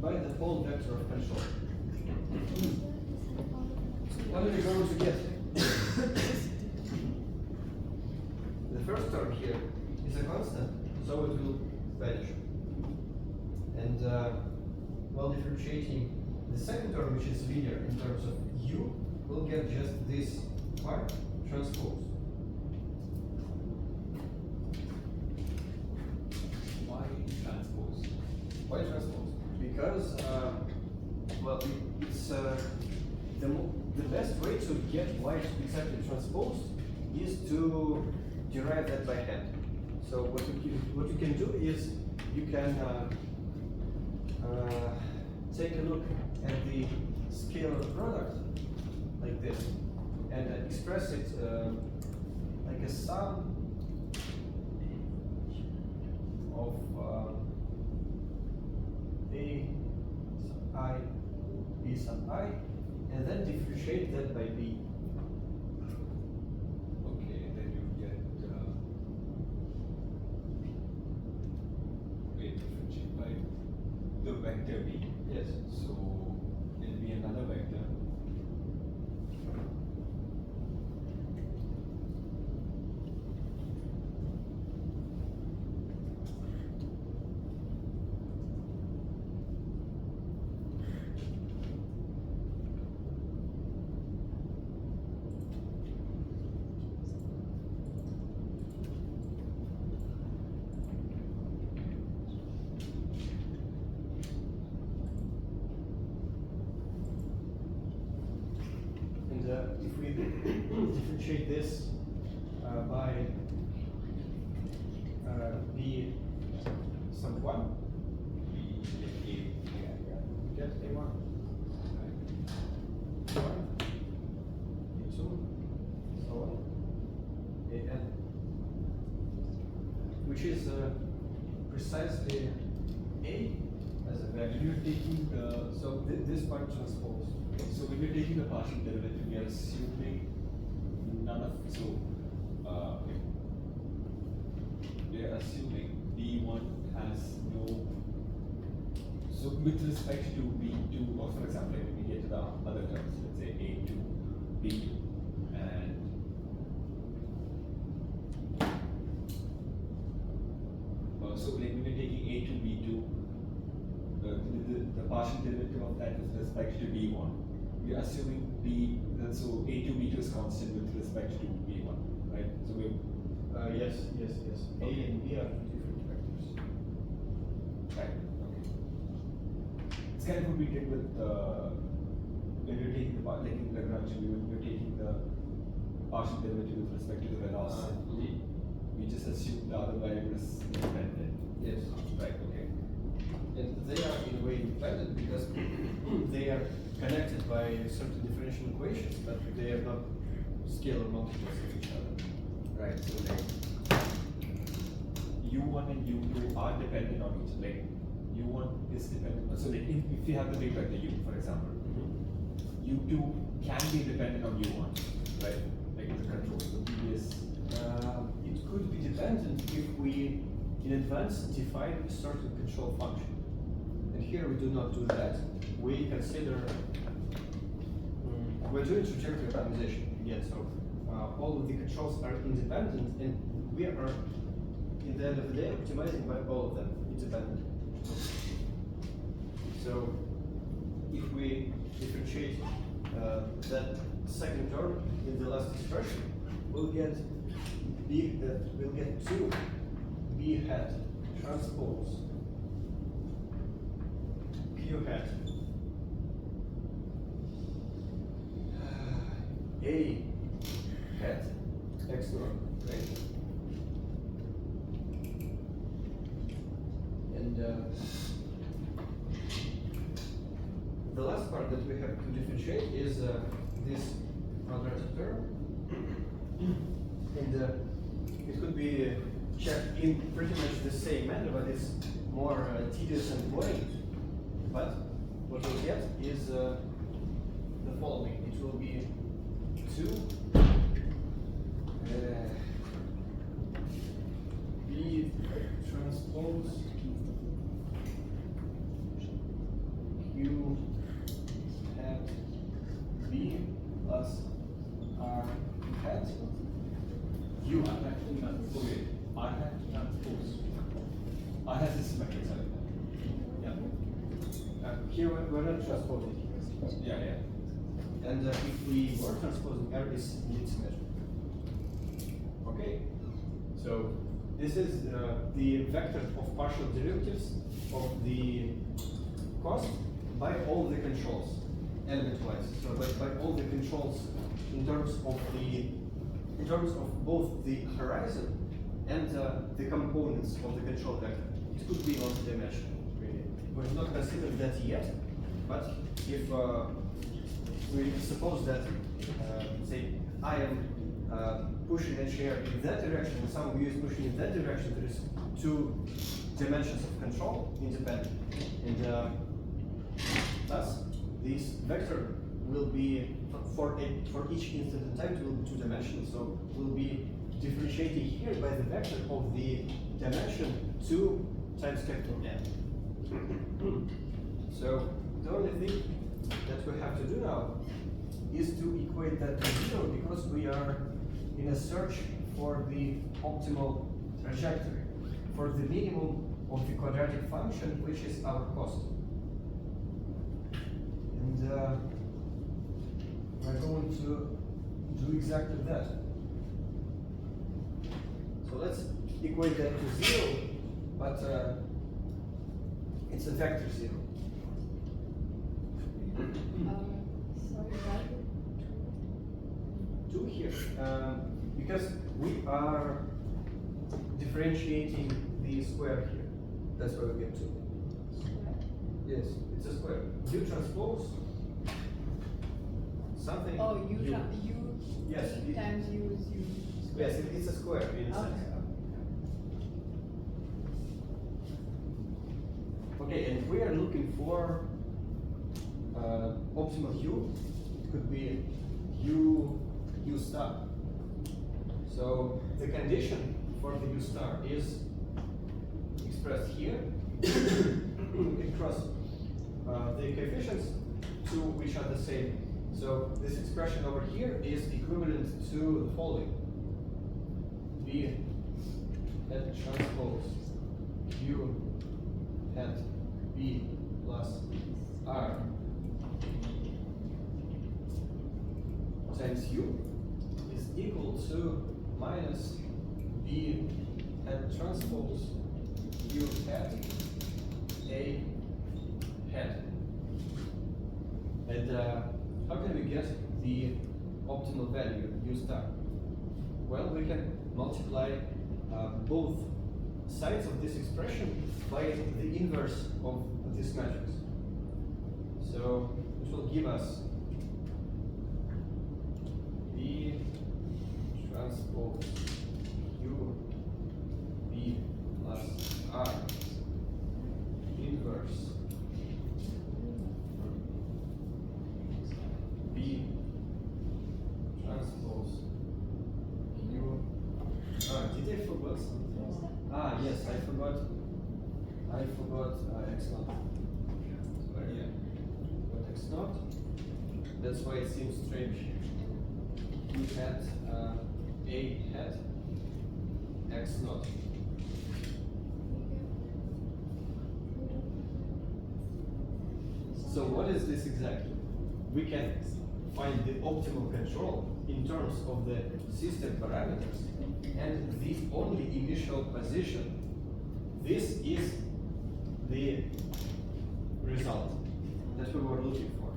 S1: by the whole vector of control. What are we going to get? The first term here is a constant, so it will vanish. And while differentiating the second term, which is linear in terms of u, we'll get just this part transposed. Why transpose? Because, well, it's the best way to get y exactly transposed is to derive that by hand. So what you can do is you can take a look at the scalar product like this. and express it like a sum of A sub I, B sub I, and then differentiate that by B.
S8: Okay, then you get wait, differentiate by the vector B.
S1: Yes.
S8: So it'll be another vector.
S1: And if we differentiate this by B sub 1,
S8: We
S1: get A1. A1, A2, so on, AN, which is precisely A as a
S8: when
S1: vector.
S8: you're taking the
S1: So this part transpose.
S8: so when you're taking the partial derivative, we are assuming none of we are assuming B1 has no. So with respect to B2, or for example, when we get to the other terms, let's say A2, B2, and so like when we're taking A2, B2, the partial derivative of that with respect to B1, we are assuming so A2, B2 is constant with respect to B1, right? So we
S1: Yes. A and B are two different vectors.
S8: right, okay. It's kind of what we did with when we were taking the like in Lagrange, we were taking the partial derivative with respect to the velocity. We just assumed the other variable is independent.
S1: Yes.
S8: Right, okay.
S1: And they are in a way independent because they are connected by certain differential equations, but they are not scalar multiples of each other.
S8: Right, so like U1 and U2 are dependent on each other. Like U1 is dependent, so like if you have the big vector U, for example, U2 can be dependent on U1, right? Like the control, the previous.
S1: It could be dependent if we in advance define a certain control function. And here we do not do that. We consider we're doing trajectory optimization again, so all of the controls are independent, and we are, in the end of the day, optimizing by all of them independently. So, if we differentiate that second term in the last expression, we'll get two B hat transpose Q hat A hat X norm, right? And the last part that we have to differentiate is this quadratic term. And it could be checked in pretty much the same manner, but it's more tedious and boring. But what we'll get is the following. It will be 2 B transpose Q hat B plus R hat U.
S8: Okay, R hat transpose. R hat is symmetric, sorry.
S1: Yeah. Here we're not transposing.
S8: Yeah, yeah.
S1: And if we were transposing, R is indeed symmetric. Okay. So this is the vector of partial derivatives of the cost by all the controls, element-wise. So by all the controls in terms of both the horizon and the components of the control vector. It could be multi-dimensional, really. We've not considered that yet, but if we suppose that, say, I am pushing a chair in that direction, and some view is pushing in that direction. There is two dimensions of control independent, and thus this vector will be for each instant in time it will be two dimensional. So we'll be differentiating here by the vector of the dimension 2 times capital N. So the only thing that we have to do now is to equate that to 0, because we are in a search for the optimal trajectory, for the minimum of the quadratic function, which is our cost. And we're going to do exactly that. So let's equate that to 0, but it's a vector 0.
S4: Sorry, why?
S1: 2 here, because we are differentiating the square here. That's why we get 2. Yes, it's a square. U transpose something.
S4: Oh, u
S1: Yes,
S4: times u is u.
S1: yes, it's a square in a sense. Okay, and we are looking for optimal u. It could be u star. So the condition for the u star is expressed here across the coefficients to which are the same. So this expression over here is equivalent to the following: b hat transpose u hat b plus r times u is equal to minus b hat transpose u hat a hat. And how can we get the optimal value u star? Well, we can multiply both sides of this expression by the inverse of this matrix. So it will give us b transpose u b plus r inverse b transpose u. Did I forget something? Yes, I forgot x naught. Sorry, yeah. But x naught. That's why it seems strange. U hat a hat x naught. So what is this exactly? We can find the optimal control in terms of the system parameters and the only initial position. This is the result that we were looking for.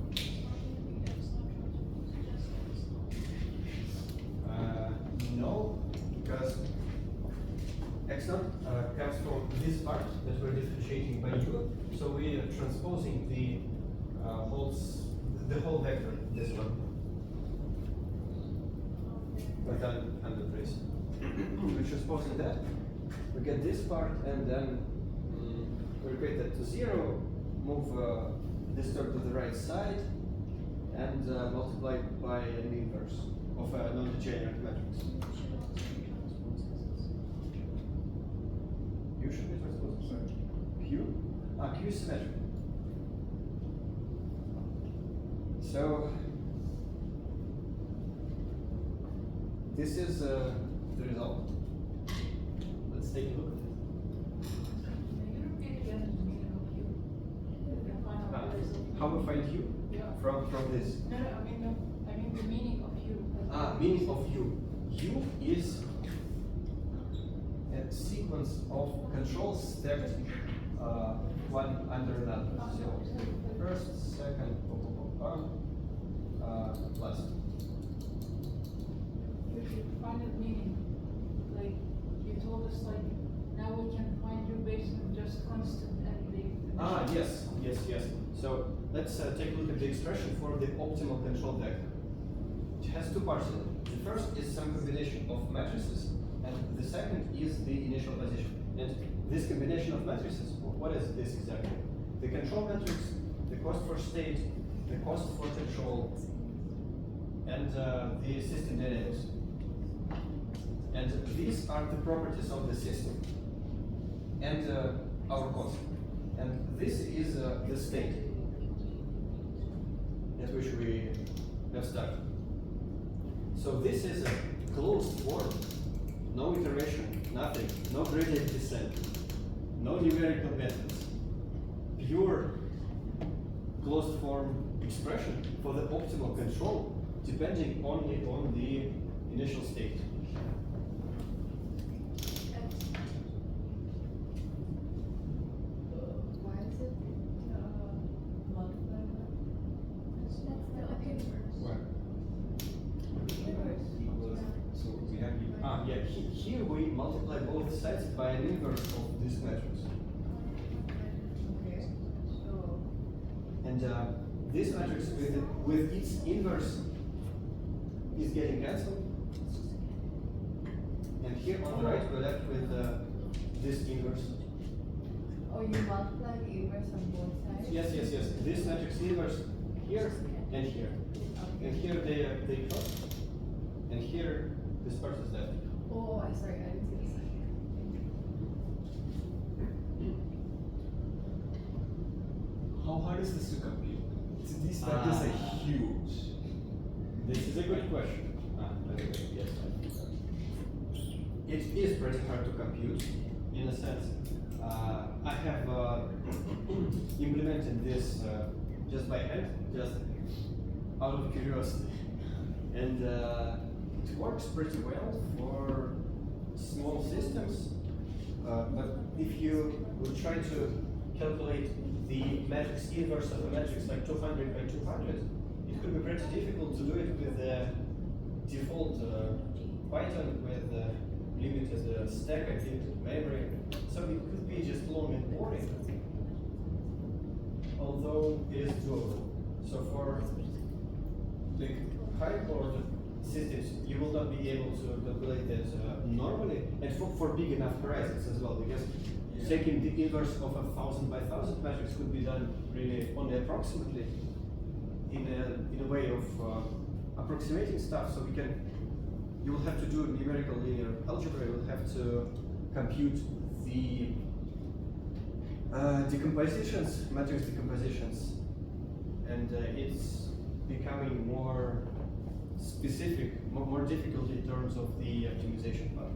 S1: No, because x naught comes from this part that we're differentiating by u, so we are transposing the whole vector, this one, without under trace. We're transposing that, we get this part, and then we equate that to 0, move this term to the right side, and multiply by an inverse of a non-degenerate matrix. U should be transposed, sorry. Q? Q is symmetric. So this is the result. Let's take a look at it. How we find u?
S10: Yeah.
S1: From this?
S10: No, I mean the meaning of u.
S1: Meaning of u. U is a sequence of controls stacked one under another. So first, second, last.
S10: You should find a meaning. Like you told us, like now we can find u based on just constant and the.
S1: Yes. So let's take a look at the expression for the optimal control vector. It has two parts in it. The first is some combination of matrices, and the second is the initial position. And this combination of matrices, what is this exactly? The control matrix, the cost for state, the cost for control, and the system dynamics. And these are the properties of the system and our cost. And this is the state at which we have started. So this is a closed form, no iteration, nothing, no gradient descent, no numerical methods, pure closed form expression for the optimal control depending only on the initial state.
S4: Why is it multiplied by?
S7: That's the inverse.
S8: What?
S4: Inverse.
S8: So we have
S1: Yeah, here we multiply both sides by an inverse of this matrix.
S4: Okay. So
S1: And this matrix with its inverse is getting cancelled. And here on the right we're left with this inverse.
S4: oh, you multiply the inverse on both sides?
S1: Yes. This matrix inverse here and here. And here they cross. And here this part is left.
S4: Oh, I'm sorry, I didn't see the sign.
S8: how hard is this to compute? These factors are huge.
S1: This is a good question. By the way, yes. It is pretty hard to compute, in a sense. I have implemented this just by hand, just out of curiosity. And it works pretty well for small systems. But if you would try to calculate the matrix inverse of a matrix like 200 by 200, it could be pretty difficult to do it with the default Python with limited stack and limited memory. So it could be just long and boring, although it is doable. So for like high-order systems, you will not be able to calculate that normally, and for big enough horizons as well, because taking the inverse of 1,000 by 1,000 matrix could be done really only approximately in a way of approximating stuff. So you will have to do numerical linear algebra. You will have to compute the decompositions, matrix decompositions, and it's becoming more specific, more difficult in terms of the optimization part.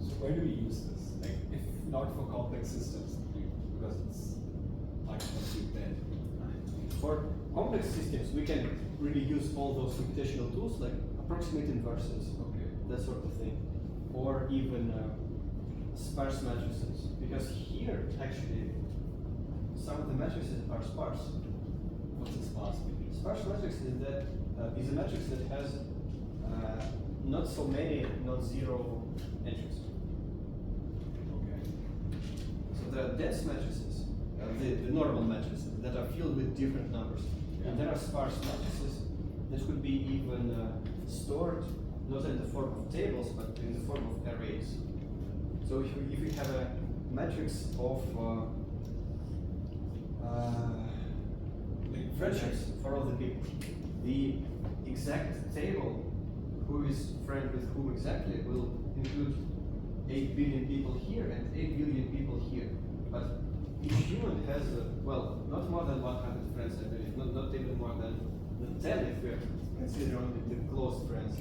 S8: So where do we use this? Like, if not for complex systems, because it's hard to compute then.
S1: For complex systems, we can really use all those computational tools like approximate inverses, that sort of thing, or even sparse matrices. Because here, actually, some of the matrices are sparse.
S8: What's a sparse matrix?
S1: Sparse matrix is a matrix that has not so many non-zero entries.
S8: Okay.
S1: So there are dense matrices, the normal matrices that are filled with different numbers. And there are sparse matrices that could be even stored not in the form of tables, but in the form of arrays. So if you have a matrix of friendships for all the people, the exact table who is friend with whom exactly will include 8 billion people here and 8 billion people here. But each human has, well, not more than 100 friends, I believe, not even more than 10 if we are considering only the close friends.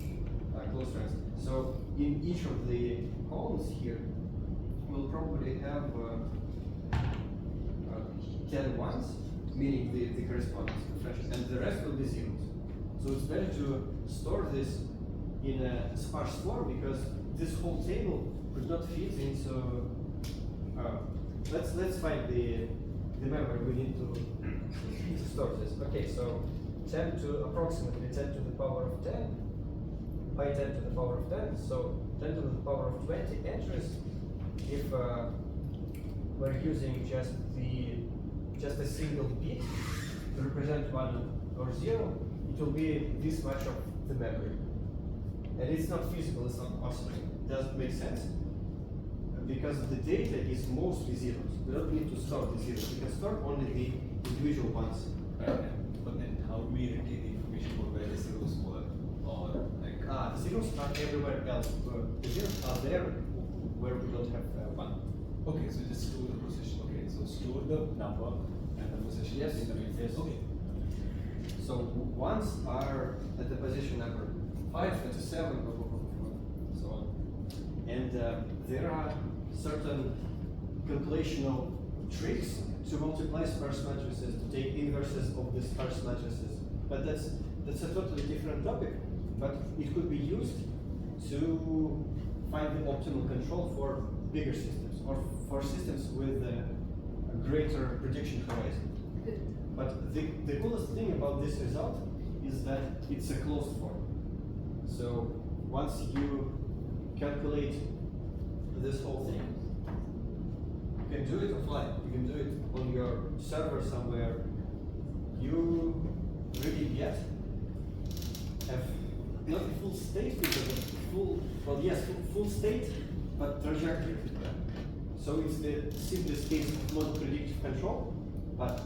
S1: So in each of the columns here, we'll probably have 10 ones, meaning the correspondence to friendship, and the rest will be zeros. So it's better to store this in a sparse form, because this whole table could not fit into. Let's find the memory we need to store this. Okay, so 10 to approximately 10 to the power of 10 by 10 to the power of 10. So 10 to the power of 20 entries. If we're using just a single bit, to represent 1 or 0, it will be this much of the memory. And it's not feasible, it's not possible. Does it make sense? Because the data is mostly zeros. We don't need to store the zeros. We can store only the individual ones.
S8: But then how do we retain the information about where the zeros were? Or like
S1: The zeros are everywhere else. The zeros are there where we don't have 1.
S8: okay, so just store the position. Okay, so store the number and the position
S1: Yes,
S8: in the main.
S1: yes.
S8: Okay.
S1: So ones are at the position number 5, 27, so on. And there are certain calculational tricks to multiply sparse matrices, to take inverses of the sparse matrices. But that's a totally different topic. But it could be used to find the optimal control for bigger systems or for systems with a greater prediction horizon. But the coolest thing about this result is that it's a closed form. So once you calculate this whole thing, you can do it offline. You can do it on your server somewhere. You really get have not a full state, because of full state, but trajectory. So it's the simplest case of model predictive control, but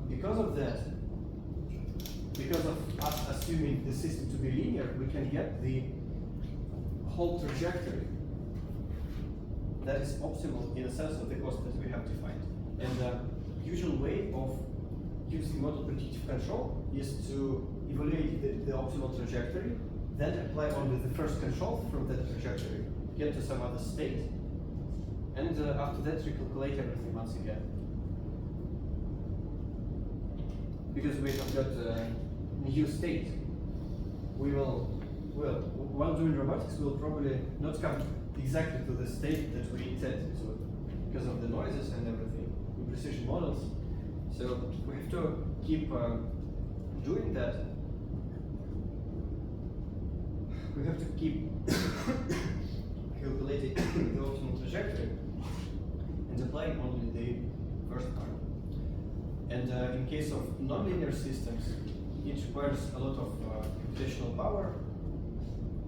S1: because of that, because of us assuming the system to be linear, we can get the whole trajectory that is optimal in a sense of the cost that we have defined. And the usual way of using model predictive control is to evaluate the optimal trajectory, then apply only the first control from that trajectory, get to some other state, and after that recalculate everything once again. Because we have got a new state, while doing robotics, we'll probably not come exactly to the state that we intended to, because of the noises and everything, in precision models. So we have to keep doing that. We have to keep calculating the optimal trajectory and applying only the first part. And in case of nonlinear systems, it requires a lot of computational power,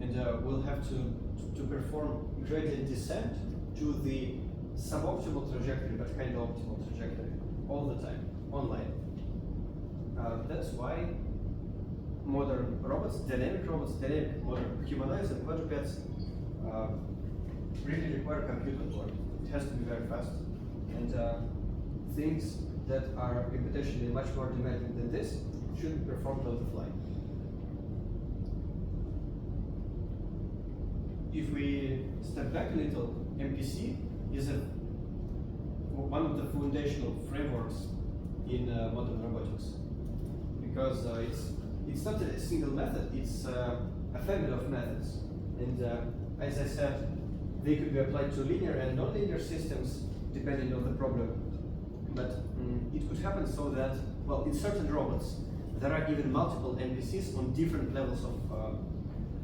S1: and we'll have to perform gradient descent to the suboptimal trajectory, but kind of optimal trajectory, all the time, online. That's why modern robots, dynamic modern humanoids and quadrupeds really require computer power. It has to be very fast, and things that are computationally much more demanding than this should be performed on the fly. If we step back a little, MPC is one of the foundational frameworks in modern robotics, because it's not a single method, it's a family of methods. And as I said, they could be applied to linear and non-linear systems depending on the problem. But it could happen so that, well, in certain robots, there are even multiple MPCs on different levels of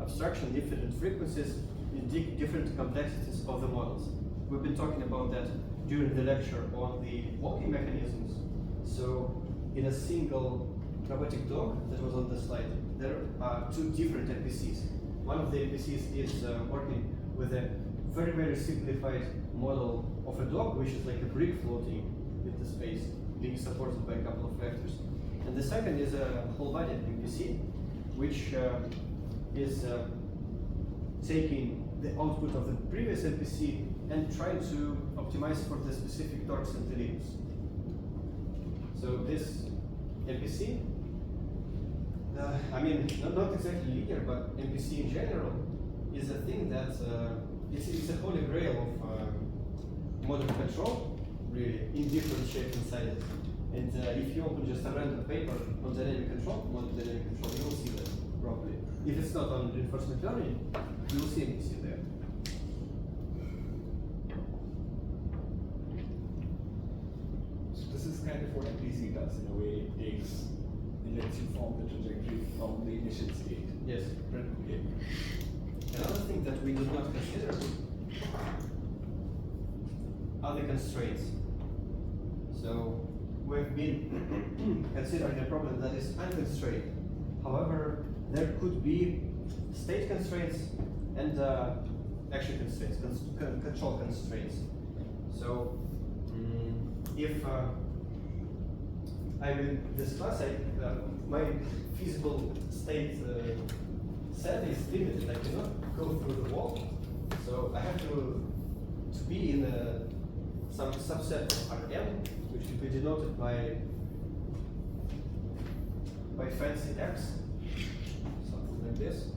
S1: abstraction, different frequencies, and different complexities of the models. We've been talking about that during the lecture on the walking mechanisms. So in a single robotic dog that was on the slide, there are 2 different MPCs. One of the MPCs is working with a very, very simplified model of a dog, which is like a brick floating with the space, being supported by a couple of vectors. And the second is a whole-bodied MPC, which is taking the output of the previous MPC and trying to optimize for the specific torques and deliriums. So this MPC, I mean, not exactly linear, but MPC in general is a thing that it's a holy grail of modern control, really, in different shapes and sizes. And if you open just a random paper on dynamic control, modern dynamic control, you will see that properly. If it's not on reinforcement learning, you will see MPC there.
S8: So this is kind of what MPC does in a way. It lets you form the trajectory from the initial state.
S1: Yes.
S8: Okay.
S1: Another thing that we did not consider are the constraints. So we've been considering a problem that is unconstrained. However, there could be state constraints and action constraints, control constraints. So, if I'm in this class, my feasible state set is limited. I cannot go through the wall, so I have to be in some subset of Rm, which will be denoted by fancy X, something like this.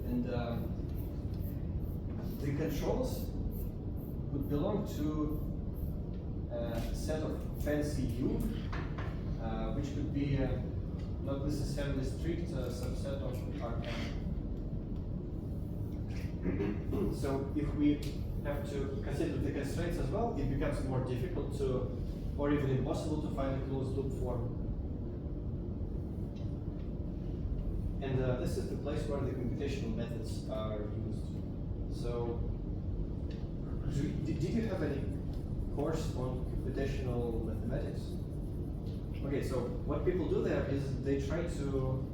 S1: And the controls would belong to a set of fancy U, which could be not necessarily strict subset of Rm. So if we have to consider the constraints as well, it becomes more difficult to, or even impossible to find a closed loop form. And this is the place where the computational methods are used. So, did you have any course on computational mathematics? Okay, so what people do there is they try to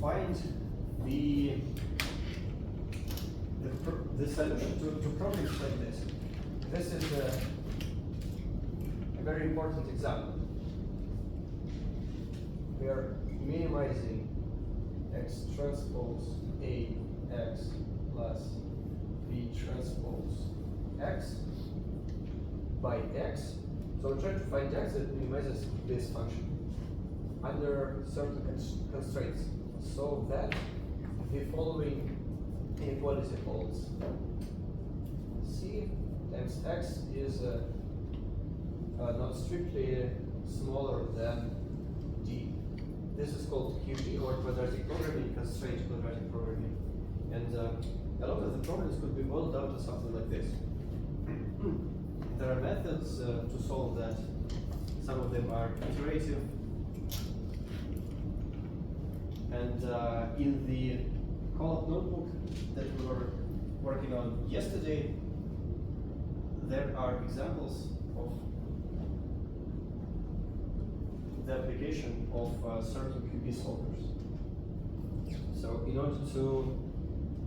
S1: find the solution to problems like this. This is a very important example. We are minimizing x transpose A x plus B transpose x by x. So we're trying to find x that minimizes this function under certain constraints, so that the following inequality holds. C times x is not strictly smaller than d. This is called QP, or quadratic programming, constraint quadratic programming. And a lot of the problems could be boiled down to something like this. There are methods to solve that. Some of them are iterative. And in the Colab notebook that we were working on yesterday, there are examples of the application of certain QP solvers. So in order to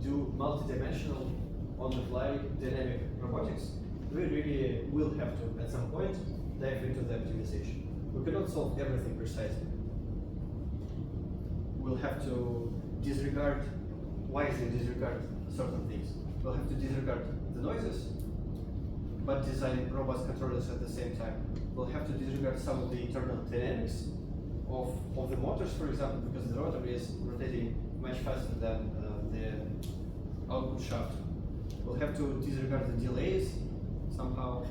S1: do multidimensional on-the-fly dynamic robotics, we really will have to, at some point, dive into the optimization. We cannot solve everything precisely. We'll have to wisely disregard certain things. We'll have to disregard the noises, but design robust controllers at the same time. We'll have to disregard some of the internal dynamics of the motors, for example, because the rotor is rotating much faster than the output shaft. We'll have to disregard the delays somehow,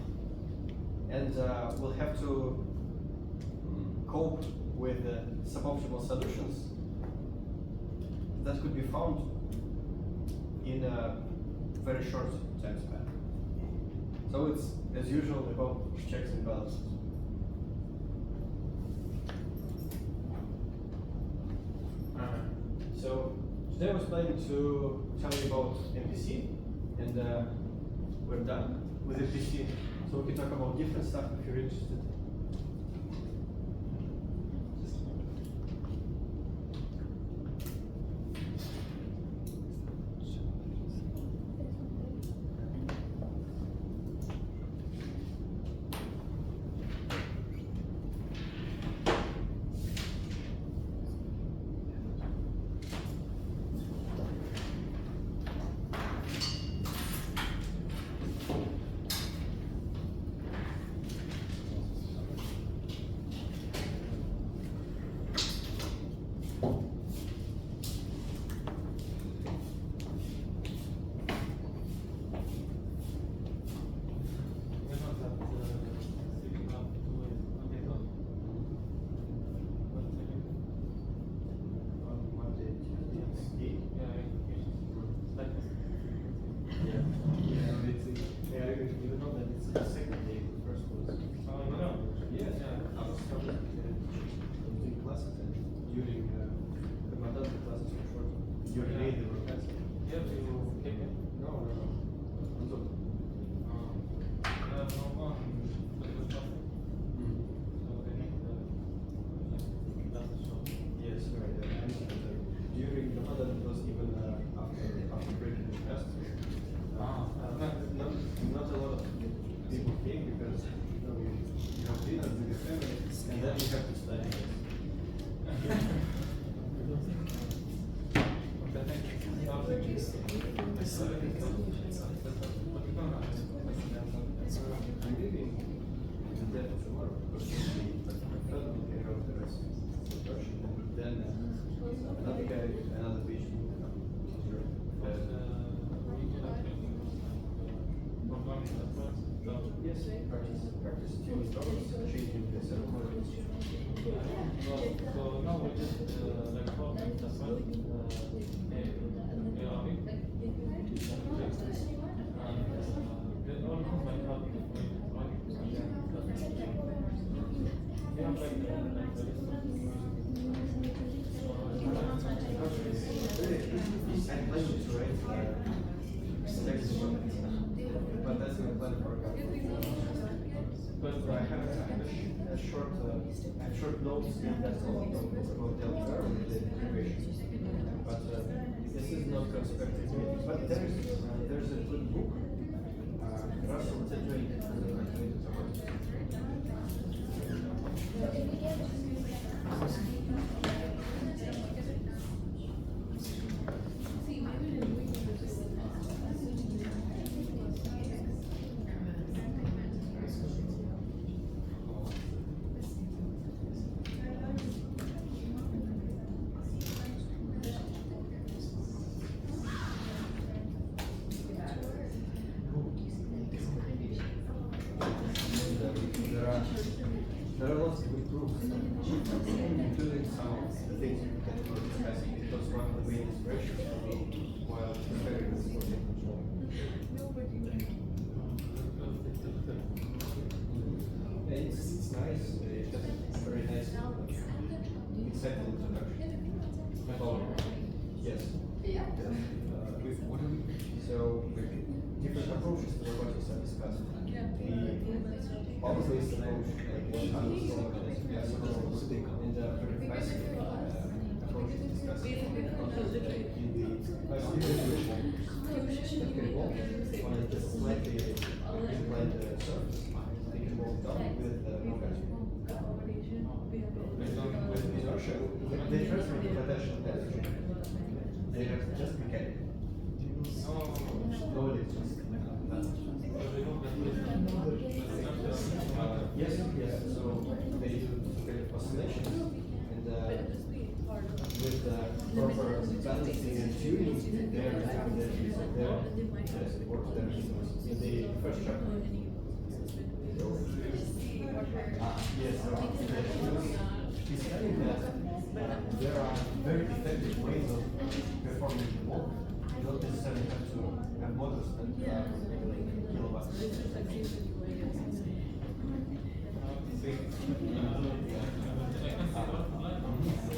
S1: and we'll have to cope with suboptimal solutions that could be found in a very short time span. So it's, as usual, about checks and balances. So today I was planning to tell you about MPC, and we're done with MPC. So we can talk about different stuff if you're interested. and then you have to study this. I'm leaving to death tomorrow because I felt we can go to the rest of the production. Then another guy, another beach. Yes, practice tuning drums, changing the ceremony.
S6: So now we just like talking the fun Arabic and then all of my copy of my yeah, like the
S1: I'm planning to write next one, but that's my plan for but I have a short notes and that's all about the altar and the integration. But this is not prospective meeting. But there's a good book. Russell doing there are lots of good proofs, including some of the things that we were discussing. It was one of the main inspirations for me while preparing this project control. It's nice. It has a very nice, insightful introduction. Yes.
S4: Yeah.
S1: So different approaches to robotics are discussed. The always approach, like one in the very classic approach is discussed in the classical that can walk on a just slightly inclined surface. They can walk down with momentum. With inertia, they transfer the potential energy. They are just mechanical. No electricity. Yes, so they do kind of oscillations and with proper balancing and tuning their support their in the first chapter. So, yes, he's saying that there are very effective ways of performing the work. You don't necessarily have to have motors that kilowatts.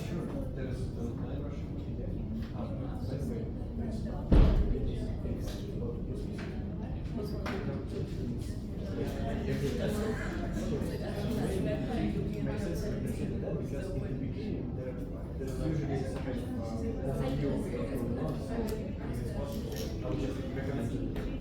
S1: Sure, there is an online version. Because in the beginning there's usually some kind of overview of what's going on, so if it's possible, I would just recommend it.